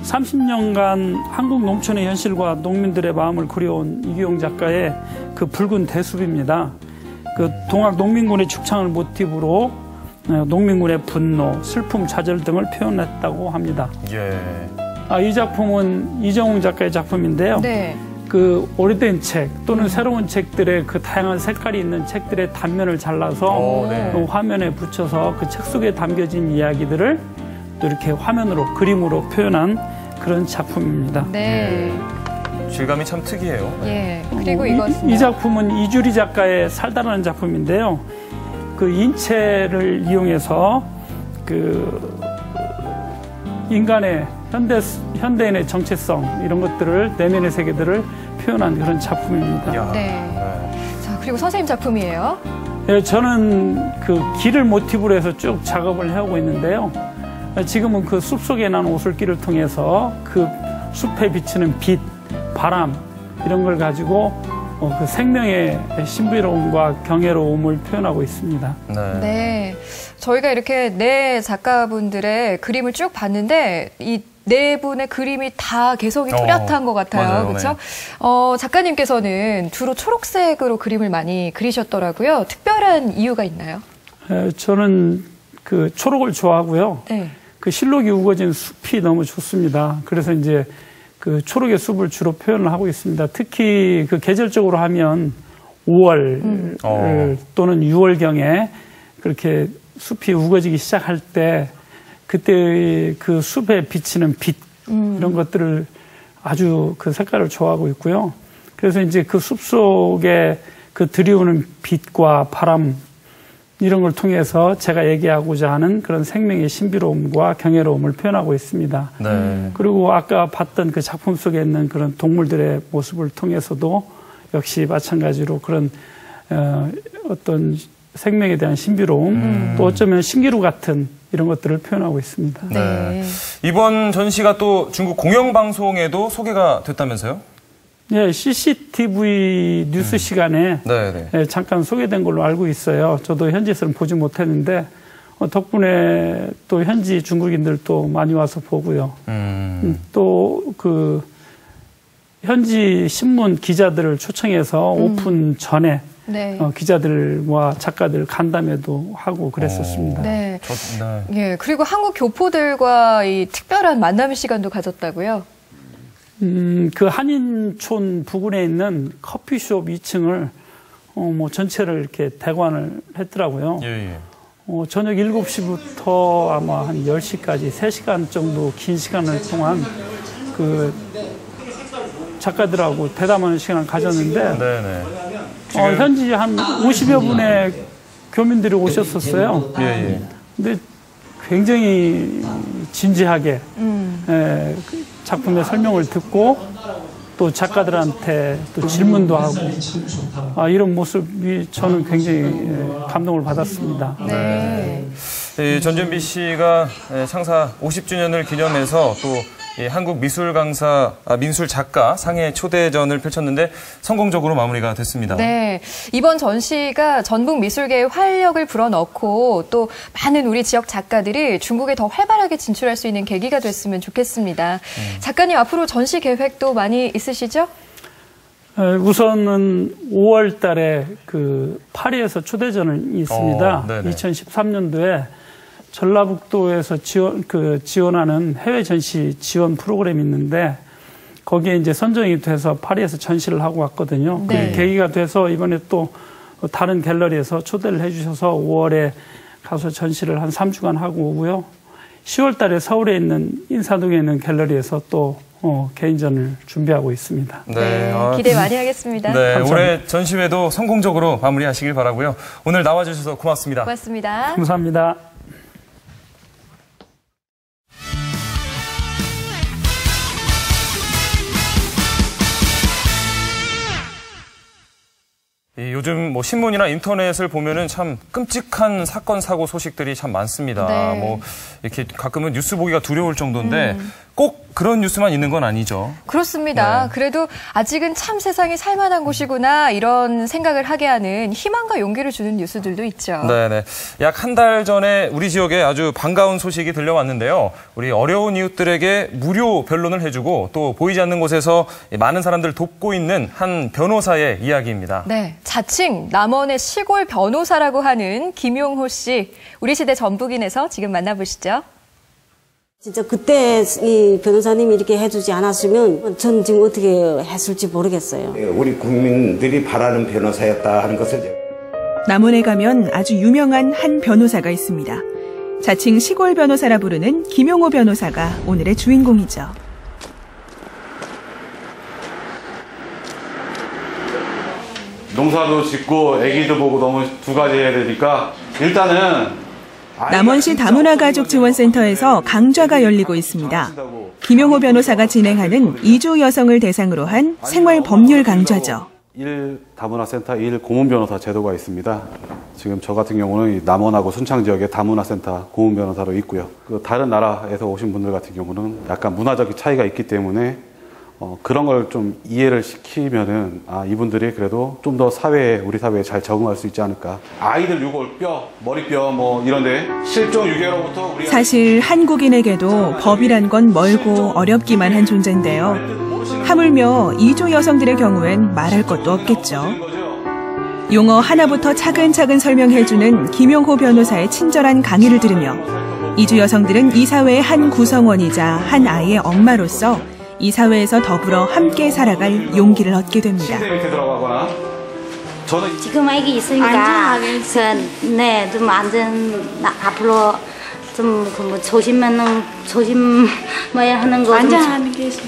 30년간 한국 농촌의 현실과 농민들의 마음을 그려온 이규용 작가의 그 붉은 대숲입니다. 그 동학 농민군의 축창을 모티브로 농민군의 분노, 슬픔, 좌절 등을 표현했다고 합니다. 이 작품은 이정웅 작가의 작품인데요. 네. 그 오래된 책 또는 새로운 책들의 그 다양한 색깔이 있는 책들의 단면을 잘라서 그 화면에 붙여서 그 책 속에 담겨진 이야기들을 또 이렇게 화면으로 그림으로 표현한 그런 작품입니다. 네. 질감이 참 특이해요. 예. 그리고 이것은 이 작품은 이주리 작가의 살다라는 작품인데요. 그 인체를 이용해서 그 인간의 현대인의 정체성 이런 것들을 내면의 세계들을 표현한 그런 작품입니다. 네. 자, 그리고 선생님 작품이에요. 예, 저는 그 길을 모티브로 해서 쭉 작업을 해오고 있는데요. 지금은 그 숲속에 난 오솔길을 통해서 그 숲에 비치는 빛, 바람 이런 걸 가지고 그 생명의 신비로움과 경외로움을 표현하고 있습니다. 네. 저희가 이렇게 네 작가분들의 그림을 쭉 봤는데 이 네 분의 그림이 다 개성이 뚜렷한 것 같아요. 그렇죠? 작가님께서는 주로 초록색으로 그림을 많이 그리셨더라고요. 특별한 이유가 있나요? 저는 그 초록을 좋아하고요. 네. 그 실록이 우거진 숲이 너무 좋습니다. 그래서 이제 그 초록의 숲을 주로 표현을 하고 있습니다. 특히 그 계절적으로 하면 5월 또는 6월경에 그렇게 숲이 우거지기 시작할 때 그때 그 숲에 비치는 빛 이런 것들을 아주 그 색깔을 좋아하고 있고요. 그래서 이제 그 숲 속에 그 들이오는 빛과 바람 이런 걸 통해서 제가 얘기하고자 하는 그런 생명의 신비로움과 경외로움을 표현하고 있습니다. 그리고 아까 봤던 그 작품 속에 있는 그런 동물들의 모습을 통해서도 역시 마찬가지로 그런 어떤 생명에 대한 신비로움 또 어쩌면 신기루 같은 이런 것들을 표현하고 있습니다. 이번 전시가 또 중국 공영방송에도 소개가 됐다면서요? 네, CCTV 뉴스 시간에 잠깐 소개된 걸로 알고 있어요. 저도 현지에서는 보지 못했는데 덕분에 또 현지 중국인들도 많이 와서 보고요. 또 그 현지 신문 기자들을 초청해서 오픈 전에 기자들과 작가들 간담회도 하고 그랬었습니다. 네. 예, 그리고 한국 교포들과 이 특별한 만남 시간도 가졌다고요? 그 한인촌 부근에 있는 커피숍 2층을 뭐 전체를 이렇게 대관을 했더라고요. 저녁 7시부터 아마 한 10시까지 3시간 정도 긴 시간을 동안 그 작가들하고 대담하는 시간을 가졌는데 현지 한 50여 분의 교민들이 오셨었어요. 근데 굉장히 진지하게 작품의 설명을 듣고 또 작가들한테 또 질문도 하고 이런 모습이 저는 굉장히 감동을 받았습니다. 네. 전준비 씨가 창사 50주년을 기념해서 또 한국 민술 작가 상해 초대전을 펼쳤는데 성공적으로 마무리가 됐습니다. 네, 이번 전시가 전북 미술계의 활력을 불어넣고 또 많은 우리 지역 작가들이 중국에 더 활발하게 진출할 수 있는 계기가 됐으면 좋겠습니다. 작가님 앞으로 전시 계획도 많이 있으시죠? 우선은 5월 달에 파리에서 초대전이 있습니다. 2013년도에 전라북도에서 지원하는 해외 전시 지원 프로그램이 있는데 거기에 이제 선정이 돼서 파리에서 전시를 하고 왔거든요. 네. 그 계기가 돼서 이번에 또 다른 갤러리에서 초대를 해주셔서 5월에 가서 전시를 한 3주간 하고 오고요. 10월 달에 서울에 있는 인사동에 있는 갤러리에서 또 개인전을 준비하고 있습니다. 네, 기대 많이 하겠습니다. 네, 올해 전시회도 성공적으로 마무리하시길 바라고요. 오늘 나와주셔서 고맙습니다. 고맙습니다. 감사합니다. 요즘 신문이나 인터넷을 보면은 참 끔찍한 사건, 사고 소식들이 참 많습니다. 네. 이렇게 가끔은 뉴스 보기가 두려울 정도인데 꼭 그런 뉴스만 있는 건 아니죠. 그렇습니다. 네. 그래도 아직은 참 세상이 살만한 곳이구나 이런 생각을 하게 하는 희망과 용기를 주는 뉴스들도 있죠. 네네. 약 한 달 전에 우리 지역에 아주 반가운 소식이 들려왔는데요. 우리 어려운 이웃들에게 무료 변론을 해주고 또 보이지 않는 곳에서 많은 사람들 돕고 있는 한 변호사의 이야기입니다. 네, 자칭 남원의 시골 변호사라고 하는 김용호 씨. 우리 시대 전북인에서 지금 만나보시죠. 진짜 그때 이 변호사님이 이렇게 해주지 않았으면 전 지금 어떻게 했을지 모르겠어요. 우리 국민들이 바라는 변호사였다 하는 것을. 남원에 가면 아주 유명한 한 변호사가 있습니다. 자칭 시골 변호사라 부르는 김용호 변호사가 오늘의 주인공이죠. 농사도 짓고 애기도 보고 너무 두 가지 해야 되니까 일단은 남원시 다문화가족지원센터에서 강좌가 열리고 있습니다. 김용호 변호사가 진행하는 이주 여성을 대상으로 한 생활법률 강좌죠. 1 다문화센터 1 고문변호사 제도가 있습니다. 지금 저 같은 경우는 남원하고 순창 지역의 다문화센터 고문변호사로 있고요. 다른 나라에서 오신 분들 같은 경우는 약간 문화적인 차이가 있기 때문에 그런 걸 좀 이해를 시키면은 이분들이 그래도 좀 더 우리 사회에 잘 적응할 수 있지 않을까. 아이들 유골뼈, 머리뼈 이런데 실종 6개월부터 우리 사실 한국인에게도 법이란 건 멀고 어렵기만 한 존재인데요. 하물며 이주 여성들의 경우엔 말할 것도 없겠죠. 용어 하나부터 차근차근 설명해주는 김용호 변호사의 친절한 강의를 들으며 이주 여성들은 이 사회의 한 구성원이자 한 아이의 엄마로서 이 사회에서 더불어 함께 살아갈 용기를 얻게 됩니다. 지금 아기 있으니까 네, 좀 앞으로 좀 조심해야 하는 거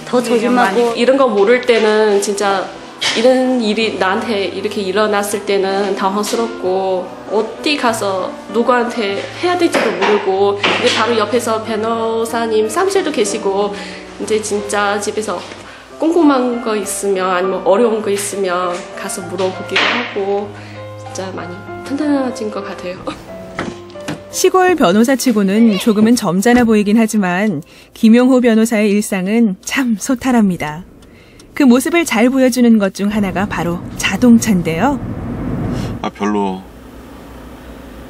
더 조심하고. 이런 거 모를 때는 진짜 이런 일이 나한테 이렇게 일어났을 때는 당황스럽고 어디 가서 누구한테 해야 될지도 모르고 이제 바로 옆에서 변호사님 사무실도 계시고 이제 진짜 집에서 궁금한 거 있으면 아니면 어려운 거 있으면 가서 물어보기도 하고 진짜 많이 튼튼해진 것 같아요. 시골 변호사치고는 조금은 점잖아 보이긴 하지만 김용호 변호사의 일상은 참 소탈합니다. 그 모습을 잘 보여주는 것 중 하나가 바로 자동차인데요. 별로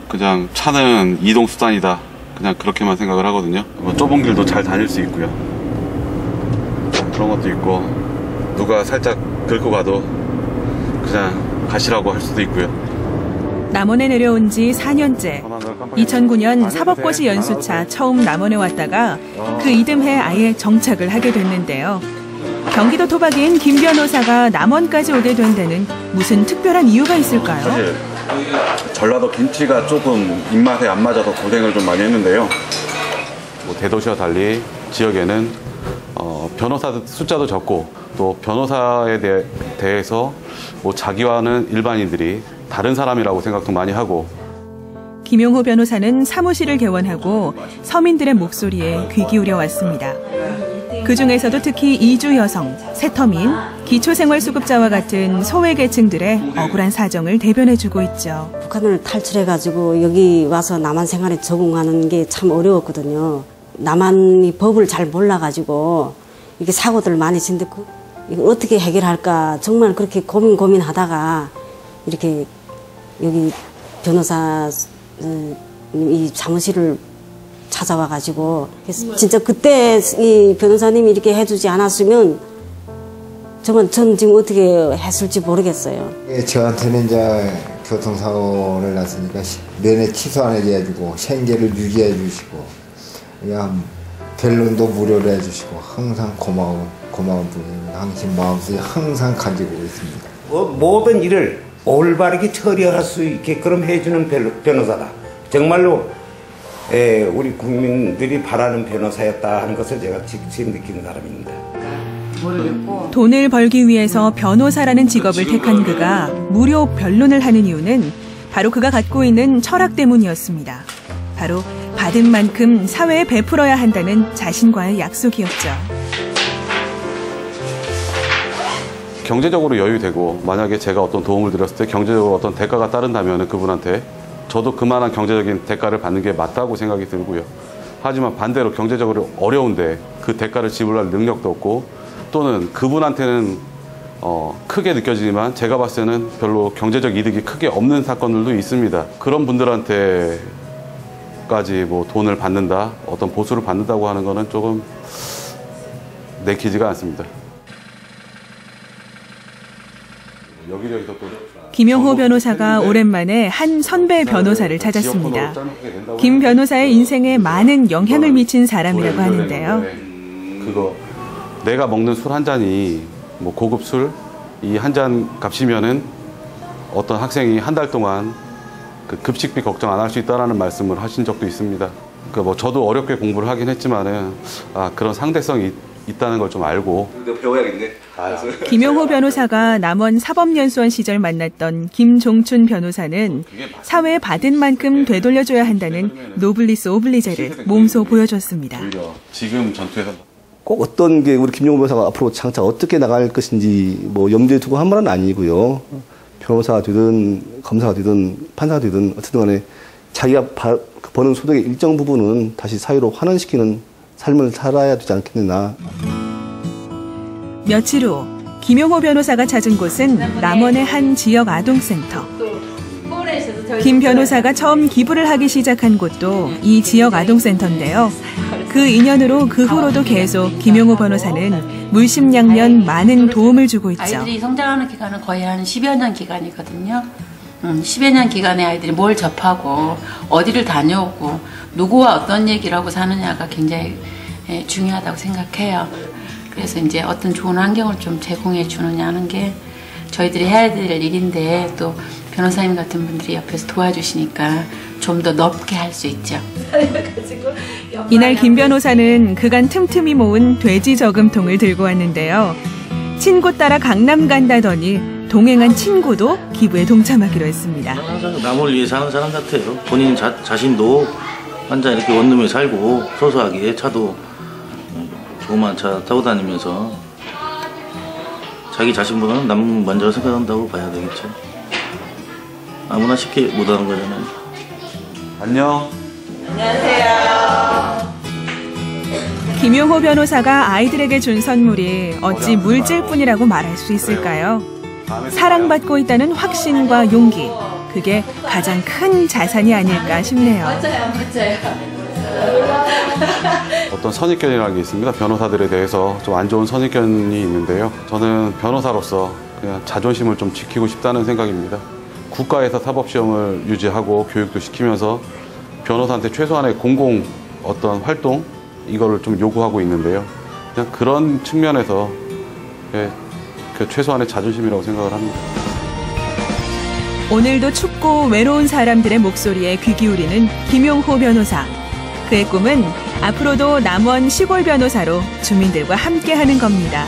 그냥 차는 이동수단이다. 그냥 그렇게만 생각을 하거든요. 좁은 길도 잘 다닐 수 있고요. 그런 것도 있고 누가 살짝 긁고 가도 그냥 가시라고 할 수도 있고요. 남원에 내려온 지 4년째. 2009년 사법고시 연수차 처음 남원에 왔다가 그 이듬해 아예 정착을 하게 됐는데요. 경기도 토박이인 김 변호사가 남원까지 오게 된 데는 무슨 특별한 이유가 있을까요? 사실 전라도 김치가 조금 입맛에 안 맞아서 고생을 좀 많이 했는데요. 대도시와 달리 지역에는 변호사 숫자도 적고 또 변호사에 대해서 자기와는 일반인들이 다른 사람이라고 생각도 많이 하고. 김용호 변호사는 사무실을 개원하고 서민들의 목소리에 귀 기울여 왔습니다. 그중에서도 특히 이주 여성, 세터민, 기초생활수급자와 같은 소외계층들의 억울한 사정을 대변해주고 있죠. 북한을 탈출해가지고 여기 와서 남한 생활에 적응하는 게 참 어려웠거든요. 남한이 법을 잘 몰라가지고 이게 사고들 많이 진데 이걸 어떻게 해결할까 정말 그렇게 고민하다가 이렇게 여기 변호사 이 사무실을 찾아와가지고 진짜 그때 이 변호사님이 이렇게 해주지 않았으면 전 지금 어떻게 했을지 모르겠어요. 저한테는 이제 교통사고를 났으니까 면회 취소 안 해주고 생계를 유지해 주시고 그냥 변론도 무료로 해주시고 항상 고마운 분입니다. 당신 마음속에 항상 가지고 있습니다. 모든 일을 올바르게 처리할 수 있게끔 해주는 변호사다. 정말로 우리 국민들이 바라는 변호사였다 하는 것을 제가 직접 느끼는 사람입니다. 돈을 벌기 위해서 변호사라는 직업을 택한 그가 무료 변론을 하는 이유는 바로 그가 갖고 있는 철학 때문이었습니다. 바로 받은 만큼 사회에 베풀어야 한다는 자신과의 약속이었죠. 경제적으로 여유되고 만약에 제가 어떤 도움을 드렸을 때 경제적으로 어떤 대가가 따른다면 그분한테 저도 그만한 경제적인 대가를 받는 게 맞다고 생각이 들고요. 하지만 반대로 경제적으로 어려운데 그 대가를 지불할 능력도 없고 또는 그분한테는 크게 느껴지지만 제가 봤을 때는 별로 경제적 이득이 크게 없는 사건들도 있습니다. 그런 분들한테까지 뭐 돈을 받는다, 어떤 보수를 받는다고 하는 거는 조금 내키지가 않습니다. 여기저기서 또 김용호 변호사가 오랜만에 한 선배 변호사를 찾았습니다. 김 변호사의 인생에 많은 영향을 미친 사람이라고 하는데요. 그거 내가 먹는 술 한 잔이 뭐 고급 술 이 한 잔 값이면은 어떤 학생이 한 달 동안 그 급식비 걱정 안 할 수 있다라는 말씀을 하신 적도 있습니다. 그 뭐 저도 어렵게 공부를 하긴 했지만은 그런 상대성이 있다는 걸 좀 알고 배워야겠네. 김용호 변호사가 남원 사법연수원 시절 만났던 김종춘 변호사는 사회에 받은 만큼 되돌려줘야 한다는 노블리스 오블리제를 몸소 보여줬습니다. 지금 전투에서 꼭 어떤 게 우리 김용호 변호사가 앞으로 장차 어떻게 나갈 것인지 뭐 염두에 두고 한 말은 아니고요. 변호사가 되든 검사가 되든 판사가 되든 어쨌든 간에 자기가 버는 소득의 일정 부분은 다시 사회로 환원시키는 삶을 살아야 되지 않겠느냐. 며칠 후 김용호 변호사가 찾은 곳은 남원의 한 지역 아동센터. 김 변호사가 처음 기부를 하기 시작한 곳도 이 지역 아동센터인데요. 그 인연으로 그 후로도 계속 김용호 변호사는 물심양면 많은 도움을 주고 있죠. 아이들이 성장하는 기간은 거의 한 10여 년 기간이거든요. 10여 년 기간에 아이들이 뭘 접하고 어디를 다녀오고 누구와 어떤 얘기를 하고 사느냐가 굉장히 중요하다고 생각해요. 그래서 이제 어떤 좋은 환경을 좀 제공해 주느냐 하는 게 저희들이 해야 될 일인데 또 변호사님 같은 분들이 옆에서 도와주시니까 좀 더 넓게 할 수 있죠. 이날 김 변호사는 그간 틈틈이 모은 돼지 저금통을 들고 왔는데요. 친구 따라 강남 간다더니 동행한 친구도 기부에 동참하기로 했습니다. 남을 위해 사는 사람 같아요. 본인 자신도 혼자 이렇게 원룸에 살고 소소하게 차도 조그만 차 타고 다니면서 자기 자신보다는 남 먼저 생각한다고 봐야 되겠죠. 아무나 쉽게 못하는 거잖아요. 안녕. 안녕하세요. 김용호 변호사가 아이들에게 준 선물이 어찌 물질뿐이라고 말할 수 있을까요? 사랑받고 있다는 확신과 용기, 그게 가장 큰 자산이 아닐까 싶네요. 맞아요. 어떤 선입견이라는 게 있습니다. 변호사들에 대해서 좀 안 좋은 선입견이 있는데요. 저는 변호사로서 그냥 자존심을 좀 지키고 싶다는 생각입니다. 국가에서 사법시험을 유지하고 교육도 시키면서 변호사한테 최소한의 공공 어떤 활동 이거를 좀 요구하고 있는데요. 그냥 그런 측면에서 그 최소한의 자존심이라고 생각을 합니다. 오늘도 춥고 외로운 사람들의 목소리에 귀 기울이는 김용호 변호사. 그의 꿈은 앞으로도 남원 시골 변호사로 주민들과 함께하는 겁니다.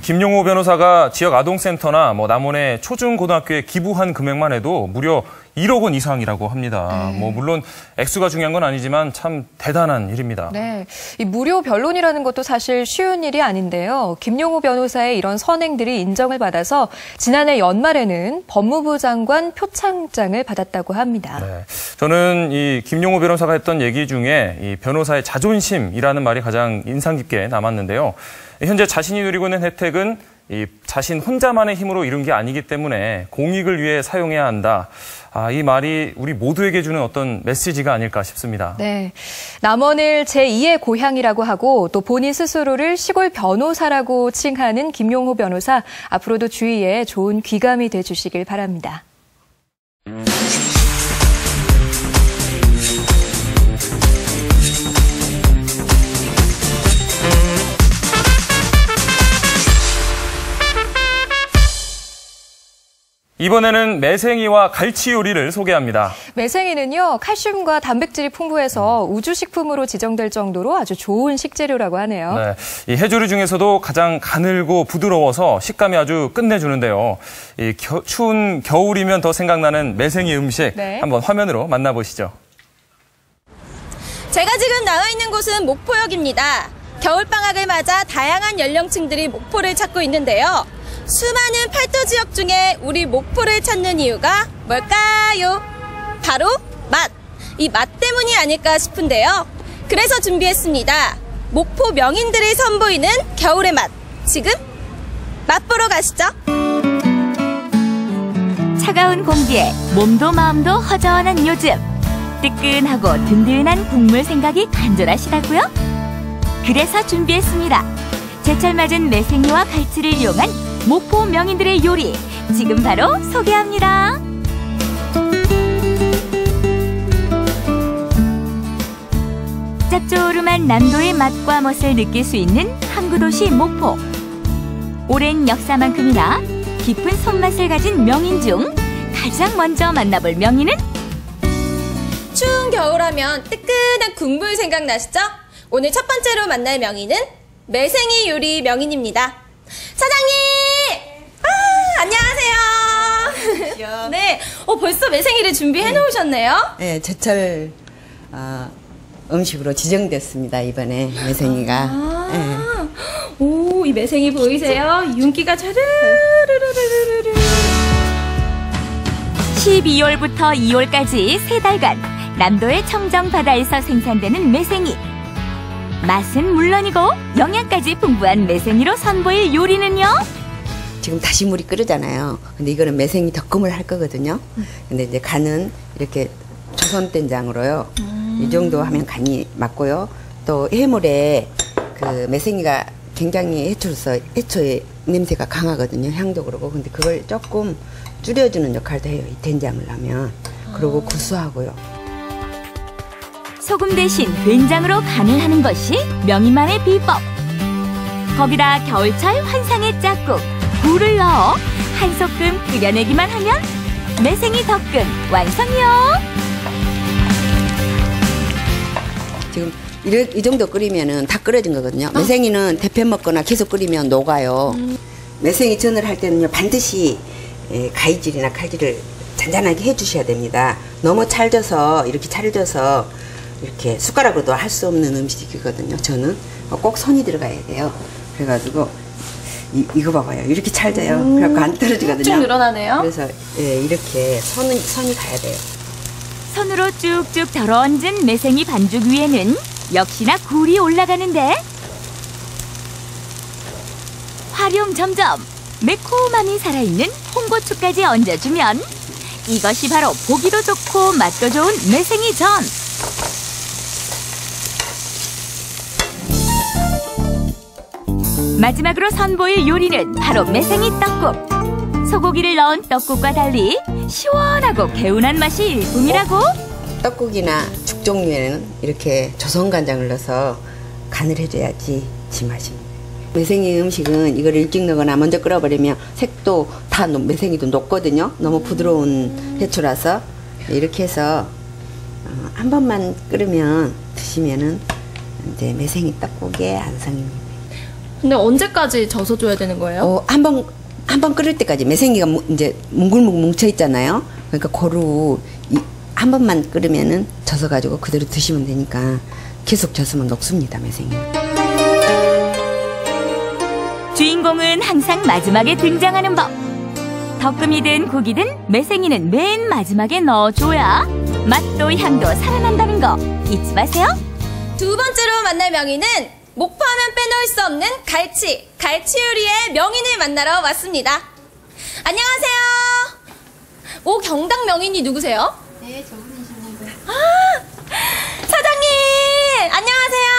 김용호 변호사가 지역 아동센터나 남원의 초중고등학교에 기부한 금액만 해도 무려 1억 원 이상이라고 합니다. 뭐 물론 액수가 중요한 건 아니지만 참 대단한 일입니다. 네, 이 무료 변론이라는 것도 사실 쉬운 일이 아닌데요. 김용호 변호사의 이런 선행들이 인정을 받아서 지난해 연말에는 법무부 장관 표창장을 받았다고 합니다. 네, 저는 이 김용호 변호사가 했던 얘기 중에 이 변호사의 자존심이라는 말이 가장 인상 깊게 남았는데요. 현재 자신이 누리고 있는 혜택은 이 자신 혼자만의 힘으로 이룬 게 아니기 때문에 공익을 위해 사용해야 한다. 이 말이 우리 모두에게 주는 어떤 메시지가 아닐까 싶습니다. 네, 남원을 제2의 고향이라고 하고 또 본인 스스로를 시골 변호사라고 칭하는 김용호 변호사, 앞으로도 주위에 좋은 귀감이 돼주시길 바랍니다. 이번에는 매생이와 갈치 요리를 소개합니다. 매생이는요, 칼슘과 단백질이 풍부해서 우주식품으로 지정될 정도로 아주 좋은 식재료라고 하네요. 네, 이 해조류 중에서도 가장 가늘고 부드러워서 식감이 아주 끝내주는데요. 이 추운 겨울이면 더 생각나는 매생이 음식, 한번 화면으로 만나보시죠. 제가 지금 나와 있는 곳은 목포역입니다. 겨울방학을 맞아 다양한 연령층들이 목포를 찾고 있는데요. 수많은 팔도 지역 중에 우리 목포를 찾는 이유가 뭘까요? 바로 맛! 이 맛 때문이 아닐까 싶은데요. 그래서 준비했습니다. 목포 명인들이 선보이는 겨울의 맛. 지금 맛보러 가시죠. 차가운 공기에 몸도 마음도 허전한 요즘. 뜨끈하고 든든한 국물 생각이 간절하시다고요? 그래서 준비했습니다. 제철 맞은 매생이와 갈치를 이용한 목포 명인들의 요리, 지금 바로 소개합니다. 짭조름한 남도의 맛과 멋을 느낄 수 있는 항구도시 목포. 오랜 역사만큼이나 깊은 손맛을 가진 명인 중 가장 먼저 만나볼 명인은? 추운 겨울하면 뜨끈한 국물 생각나시죠? 오늘 첫 번째로 만날 명인은 매생이 요리 명인입니다. 사장님! 안녕하세요. 네, 벌써 매생이를 준비해 놓으셨네요? 네, 제철 음식으로 지정됐습니다, 이번에 매생이가. 네. 오, 이 매생이 보이세요? 윤기가 자르르르르르르. 12월부터 2월까지 3달간 남도의 청정 바다에서 생산되는 매생이. 맛은 물론이고 영양까지 풍부한 매생이로 선보일 요리는요? 지금 다시물이 끓으잖아요. 근데 이거는 매생이 덕금을 할 거거든요. 근데 이제 간은 이렇게 조선된장으로요. 이 정도 하면 간이 맞고요. 또 해물에 그 매생이가 굉장히 해초로서 해초의 냄새가 강하거든요. 향도 그러고. 근데 그걸 조금 줄여주는 역할도 해요. 이 된장을 하면. 그리고 구수하고요. 소금 대신 된장으로 간을 하는 것이 명인만의 비법. 거기다 겨울철 환상의 짝꿍 굴을 넣어 한 소끔 끓여내기만 하면 매생이 덕금 완성이요. 지금 이 정도 끓이면은 다 끓여진 거거든요. 매생이는 데펴 먹거나 계속 끓이면 녹아요. 매생이 전을 할 때는요, 반드시 가위질이나 칼질을 잔잔하게 해주셔야 됩니다. 너무 찰져서 이렇게 숟가락으로도 할 수 없는 음식이거든요. 저는 꼭 손이 들어가야 돼요. 그래가지고 이거 봐봐요. 이렇게 찰져요. 그래갖고 안 떨어지거든요. 쭉 늘어나네요. 그래서 이렇게 손이 가야 돼요. 손으로 쭉쭉 덜어얹은 매생이 반죽 위에는 역시나 굴이 올라가는데 활용 점점 매콤함이 살아있는 홍고추까지 얹어주면 이것이 바로 보기도 좋고 맛도 좋은 매생이 전. 마지막으로 선보일 요리는 바로 매생이 떡국. 소고기를 넣은 떡국과 달리 시원하고 개운한 맛이 일품이라고? 떡국이나 죽 종류에는 이렇게 조선간장을 넣어서 간을 해줘야지 지맛입니다. 매생이 음식은 이걸 일찍 넣거나 먼저 끓여버리면 색도 다 매생이도 녹거든요. 너무 부드러운 해초라서 이렇게 해서 한 번만 끓으면 드시면은 이제 매생이 떡국의 완성입니다. 근데 언제까지 져서줘야 되는 거예요? 한 번 끓일 때까지 매생이가 이제 뭉글뭉글 뭉쳐 있잖아요. 그러니까 고루 한 번만 끓으면은 젖어가지고 그대로 드시면 되니까 계속 젖으면 녹습니다, 매생이. 주인공은 항상 마지막에 등장하는 법. 덕금이든 국이든 매생이는 맨 마지막에 넣어줘야 맛도 향도 살아난다는 거 잊지 마세요. 두 번째로 만날 명인은 목포하면 빼놓을 수 없는 갈치 요리의 명인을 만나러 왔습니다. 안녕하세요. 오, 경당 명인이 누구세요? 네, 저분이십니다. 사장님! 안녕하세요.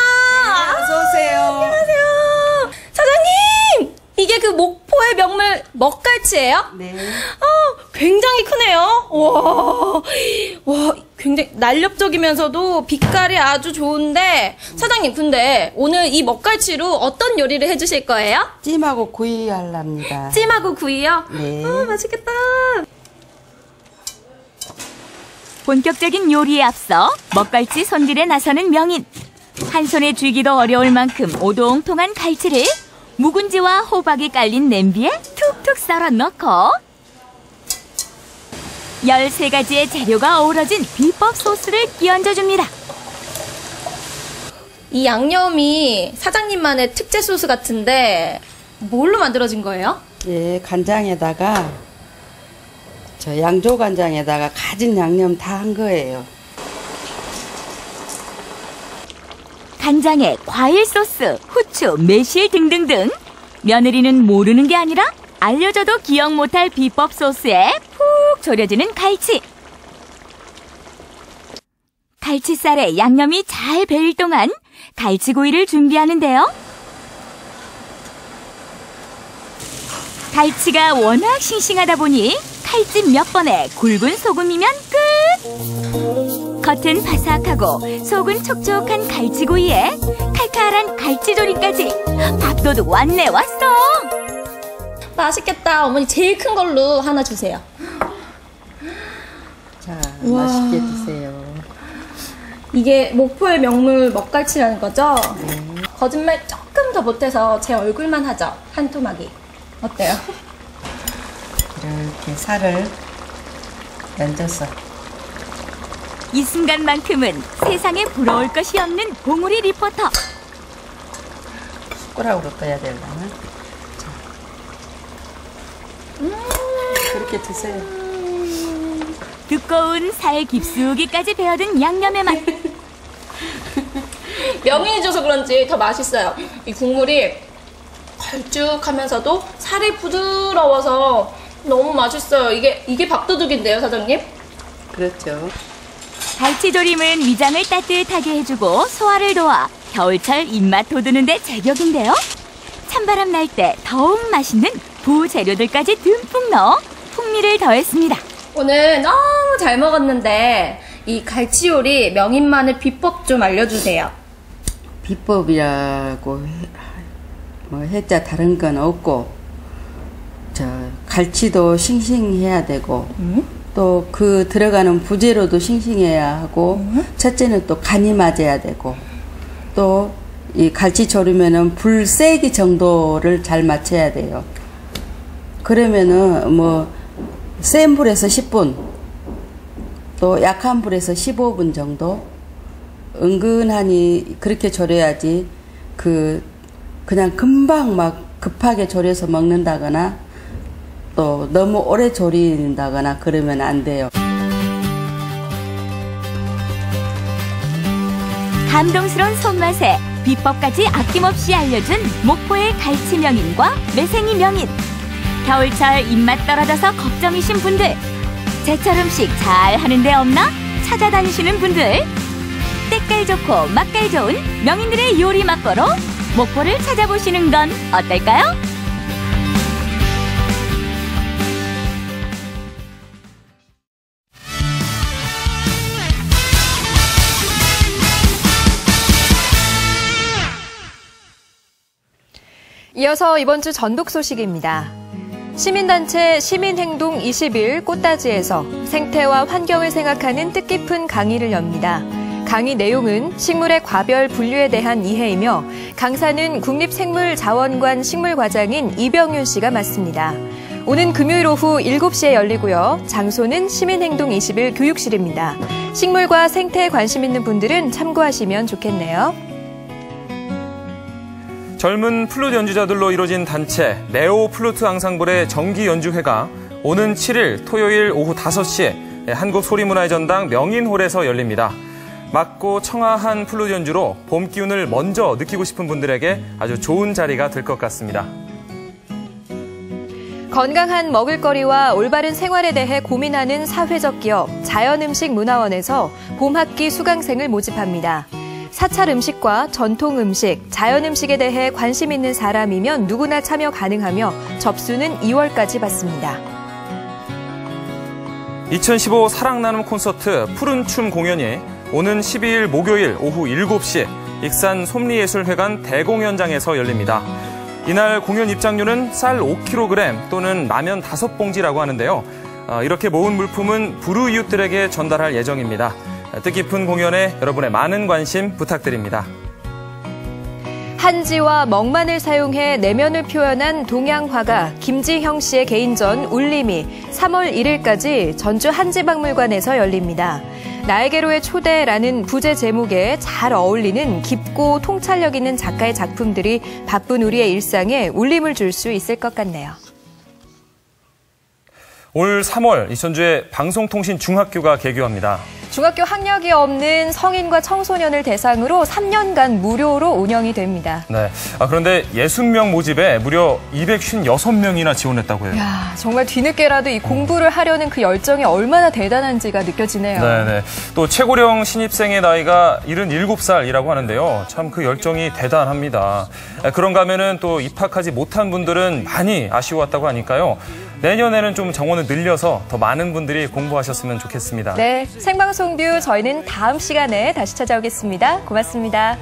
네, 어서오세요. 안녕하세요. 사장님! 이게 그 목포의 명물 먹갈치예요? 네. 굉장히 크네요. 와, 굉장히 날렵적이면서도 빛깔이 아주 좋은데, 사장님, 근데 오늘 이 먹갈치로 어떤 요리를 해주실 거예요? 찜하고 구이 하랍니다. 찜하고 구이요? 네. 맛있겠다. 본격적인 요리에 앞서 먹갈치 손질에 나서는 명인. 한 손에 쥐기도 어려울 만큼 오동통한 갈치를 묵은지와 호박이 깔린 냄비에 툭툭 썰어 넣고 13가지의 재료가 어우러진 비법 소스를 끼얹어줍니다. 이 양념이 사장님만의 특제 소스 같은데 뭘로 만들어진 거예요? 예, 간장에다가 저 양조 간장에다가 가진 양념 다 한 거예요. 간장에 과일 소스, 후추, 매실 등등등. 며느리는 모르는 게 아니라 알려줘도 기억 못할 비법 소스에 푹 졸여지는 갈치. 갈치살에 양념이 잘 배일 동안 갈치구이를 준비하는데요. 갈치가 워낙 싱싱하다 보니 칼집 몇 번에 굵은 소금이면 끝! 겉은 바삭하고 속은 촉촉한 갈치구이에 칼칼한 갈치조림까지 밥도둑 왔네 왔어! 맛있겠다. 어머니 제일 큰 걸로 하나 주세요. 자, 우와. 맛있게 드세요. 이게 목포의 명물 먹갈치라는 거죠? 거짓말 조금 더 못해서 제 얼굴만 하죠. 한 토막이. 어때요? 이렇게 살을 얹어서. 이 순간만큼은 세상에 부러울 것이 없는 봉우리 리포터. 숟가락으로 떠야 되려나? 그렇게 드세요. 두꺼운 살 깊숙이까지 배어든 양념의 맛. 명인이 줘서 그런지 더 맛있어요. 이 국물이 걸쭉하면서도 살이 부드러워서 너무 맛있어요. 이게 밥도둑인데요, 사장님? 그렇죠. 갈치조림은 위장을 따뜻하게 해주고 소화를 도와 겨울철 입맛 돋우는데 제격인데요. 찬바람 날 때 더욱 맛있는 부재료들까지 듬뿍 넣어 풍미를 더했습니다. 오늘 너무 잘 먹었는데 이 갈치 요리 명인만의 비법 좀 알려주세요. 비법이라고 뭐 했자 다른 건 없고, 저 갈치도 싱싱해야 되고, 또 그 들어가는 부재료도 싱싱해야 하고, 첫째는 또 간이 맞아야 되고, 또 이 갈치 조리면은 불 세기 정도를 잘 맞춰야 돼요. 그러면은 뭐 센 불에서 10분, 또 약한 불에서 15분 정도 은근하니 그렇게 졸여야지 그냥 금방 막 급하게 졸여서 먹는다거나 또 너무 오래 졸인다거나 그러면 안 돼요. 감동스러운 손맛에 비법까지 아낌없이 알려준 목포의 갈치 명인과 매생이 명인. 겨울철 입맛 떨어져서 걱정이신 분들, 제철 음식 잘 하는 데 없나 찾아다니시는 분들, 때깔 좋고 맛깔 좋은 명인들의 요리 맛보러 목포를 찾아보시는 건 어떨까요? 이어서 이번 주 전북 소식입니다. 시민단체 시민행동 20일 꽃다지에서 생태와 환경을 생각하는 뜻깊은 강의를 엽니다. 강의 내용은 식물의 과별 분류에 대한 이해이며 강사는 국립생물자원관 식물과장인 이병윤 씨가 맡습니다. 오는 금요일 오후 7시에 열리고요. 장소는 시민행동 21 교육실입니다. 식물과 생태에 관심 있는 분들은 참고하시면 좋겠네요. 젊은 플룻 연주자들로 이루어진 단체 네오 플루트 앙상블의 정기 연주회가 오는 7일 토요일 오후 5시에 한국소리문화의 전당 명인홀에서 열립니다. 맑고 청아한 플룻 연주로 봄 기운을 먼저 느끼고 싶은 분들에게 아주 좋은 자리가 될 것 같습니다. 건강한 먹을거리와 올바른 생활에 대해 고민하는 사회적 기업 자연음식문화원에서 봄학기 수강생을 모집합니다. 사찰 음식과 전통 음식, 자연 음식에 대해 관심 있는 사람이면 누구나 참여 가능하며 접수는 2월까지 받습니다. 2015 사랑나눔 콘서트 푸른 춤 공연이 오는 12일 목요일 오후 7시 익산 솜리예술회관 대공연장에서 열립니다. 이날 공연 입장료는 쌀 5kg 또는 라면 5봉지라고 하는데요. 이렇게 모은 물품은 불우이웃들에게 전달할 예정입니다. 뜻깊은 공연에 여러분의 많은 관심 부탁드립니다. 한지와 멍만을 사용해 내면을 표현한 동양화가 김지형 씨의 개인전 울림이 3월 1일까지 전주 한지박물관에서 열립니다. 나에게로의 초대라는 부제 제목에 잘 어울리는 깊고 통찰력 있는 작가의 작품들이 바쁜 우리의 일상에 울림을 줄 수 있을 것 같네요. 올 3월 전주에 방송통신중학교가 개교합니다. 중학교 학력이 없는 성인과 청소년을 대상으로 3년간 무료로 운영이 됩니다. 네. 그런데 60명 모집에 무려 256명이나 지원했다고 해요. 야, 정말 뒤늦게라도 이 공부를 하려는 그 열정이 얼마나 대단한지가 느껴지네요. 네. 또 최고령 신입생의 나이가 77살이라고 하는데요. 참 그 열정이 대단합니다. 그런가 하면은 또 입학하지 못한 분들은 많이 아쉬워했다고 하니까요. 내년에는 좀 정원을 늘려서 더 많은 분들이 공부하셨으면 좋겠습니다. 네, 생방송 뷰 저희는 다음 시간에 다시 찾아오겠습니다. 고맙습니다.